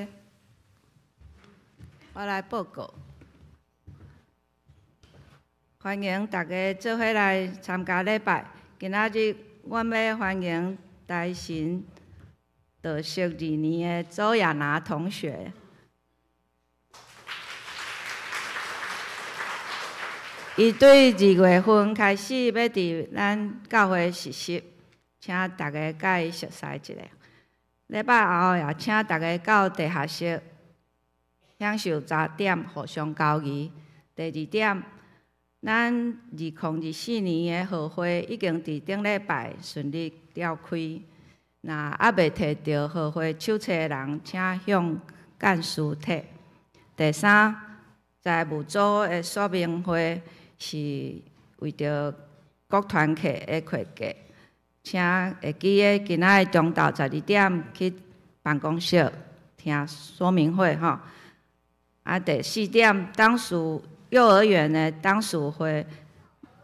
我来报告。欢迎大家做伙来参加礼拜。今仔日，阮要欢迎台神道识2年的周雅娜同学。伊对2月份开始要伫咱教会实习，请大家甲伊熟悉一下。礼拜后也请大家到地下室享受早点，互相交易。第2点，咱2024年的贺会已经伫顶礼拜顺利召开。若还未摕到贺会手册的人，请向干事摕。第3，财务组的说明会是为着各团契的会计。请会记得今仔日中昼12点去办公室听说明会吼。啊，第4点，当事幼儿园的当事会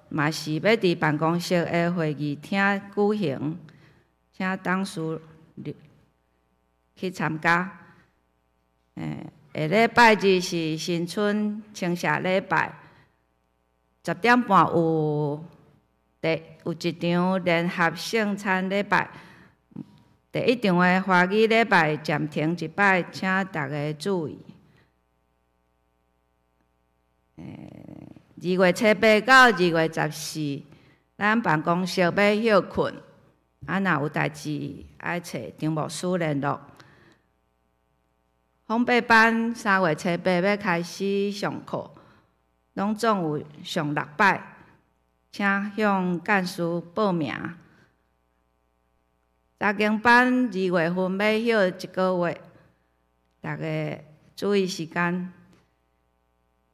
嘛是要伫办公室的会议厅举行，请当事去参加。下礼拜日是新春青社礼拜，10点半有一场联合圣餐礼拜，第1场的华语礼拜暂停一摆，请大家注意。2月7到2月14，咱办公室要休困，若有代志爱找张牧师联络。烘焙班3月7要开始上课，拢总有上6摆。请向干事报名。查经班2月份要休1个月，大家注意时间。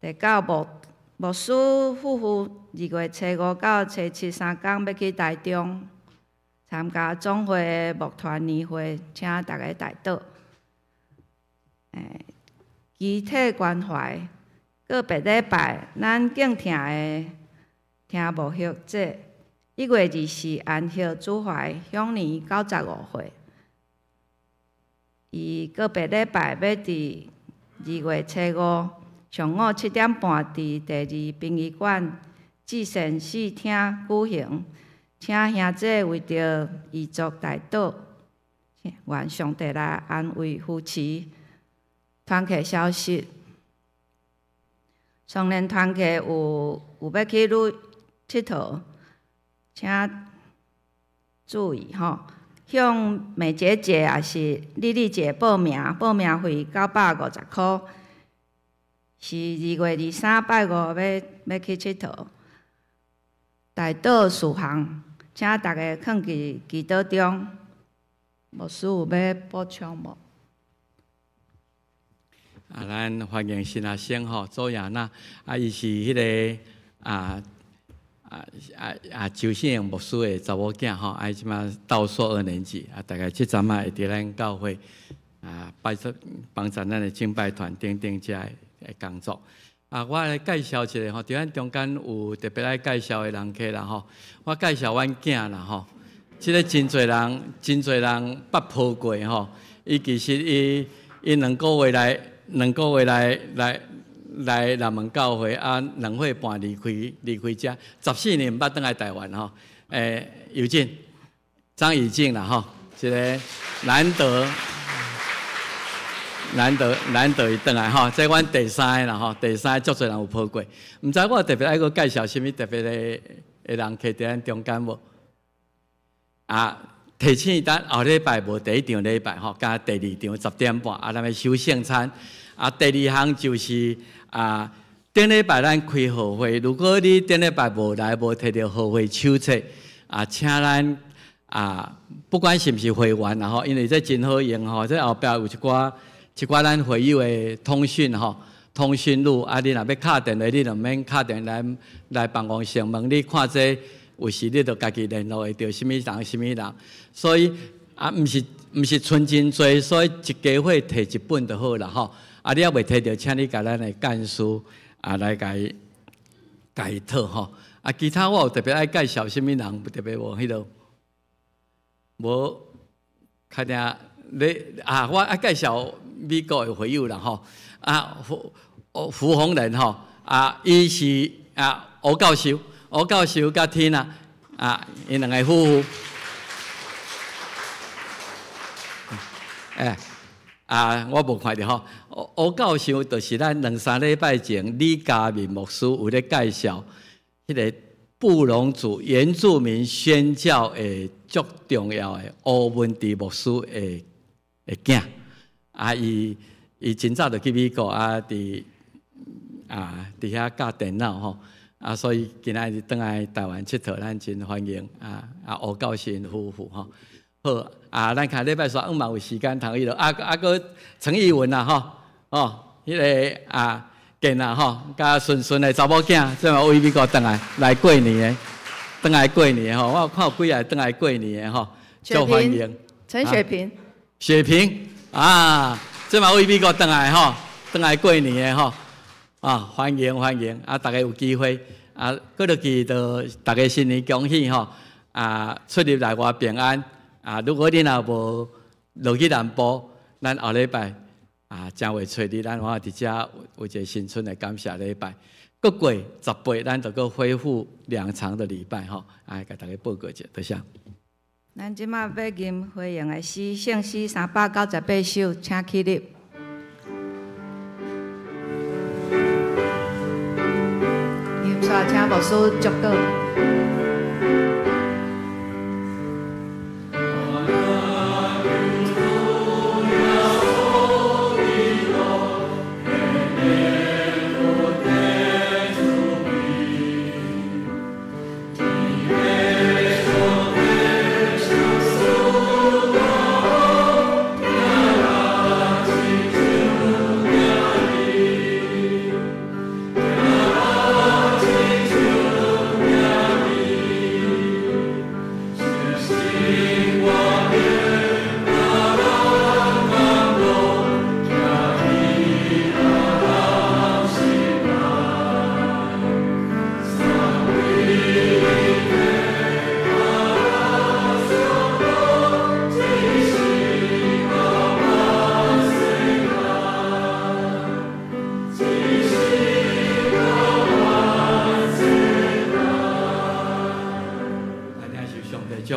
第9，牧师夫妇2月初5到初7 3天要去台中参加总会的牧团年会，请大家带到。集体关怀，个别礼拜咱敬听的。听牧学节1月24安息主怀，享年95岁。伊个别礼拜要伫2月初5上午7点半伫第2殡仪馆至善视听举行，请兄姐为着遗族代祷，愿上帝来安慰夫妻。团契消息，双联团契有要去旅佚佗，请注意吼。向美姐姐也是丽丽姐报名，报名费950块，是2月23拜五要去佚佗。代祷事项，请大家放伫祈祷中。牧师有要补充无？咱欢迎新阿生吼，周亚娜，伊是迄个周信牧师的查某囝吼，伊即马倒数2年级，大概即阵会伫咱教会帮助咱的敬拜团等遮的工作。我来介绍一下吼，伫咱中间有特别来介绍的人客啦吼，我介绍阮囝啦吼，即个真侪人捌抱过吼，伊其实伊2个月来南门教会2岁半离开遮，14年捌倒来台湾吼。张以静啦吼，一个难得伊倒来吼，这阮第3个啦吼，第3个足侪人有抱过。毋知我特别爱个介绍啥物特别的人客伫咱中间无？提醒咱后礼拜无第1场礼拜吼，加第2场10点半，咱要收圣餐。第2项就是顶礼拜咱开好会，如果你顶礼拜无来，无摕到好会手册，请咱不管是毋是会员啦吼，因为这真好用吼，这后壁有一寡咱会友的通讯吼，通讯录你若要敲电话，你就免敲电话来办公室问，你看这有时你就家己联络会到什么人，所以毋是存真多，所以一家伙摕1本就好啦吼。你还袂摕到，请你甲咱的干事来甲伊讨吼。其他我有特别爱介绍什么人，特别无迄落，无确定你我爱介绍美国的会友啦吼。胡宏仁吼，伊是吴教授甲天因2个夫妇。我无看到吼，吴教授就是咱2-3礼拜前李家明牧师有咧介绍，迄个布农族原住民宣教的足重要的吴文迪牧师的囝，伊真早就去美国伫遐教电脑吼，所以今仔日转来台湾佚佗，咱真欢迎吴教授夫妇吼。好，咱下礼拜三嘛有时间通去咯。个陈义文啦吼，迄个健啦吼，甲顺的查某囝，即嘛为美国转来过年的吼，我看有几个转来过年的吼，足欢迎。陈雪萍，雪萍即嘛为美国转来过年的吼，欢迎，大家有机会过落去就大家新年恭喜吼，出入来外平安。如果你若无落去南部，咱后礼拜正月初2，咱我伫遮有一个新春的感谢礼拜。过18，咱就搁恢复2场的礼拜吼，甲大家报告者，多谢。咱即马要吟回应的诗，圣诗398首，请起立。吟出请牧师祝祷。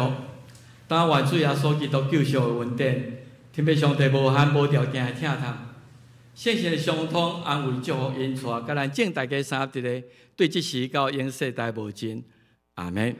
福。当万主耶稣基督救赎的恩典，天父上帝无限无条件的疼他，圣神的相通安慰祝福因带，甲咱敬大家三一个，对即时到永世代无尽。阿门。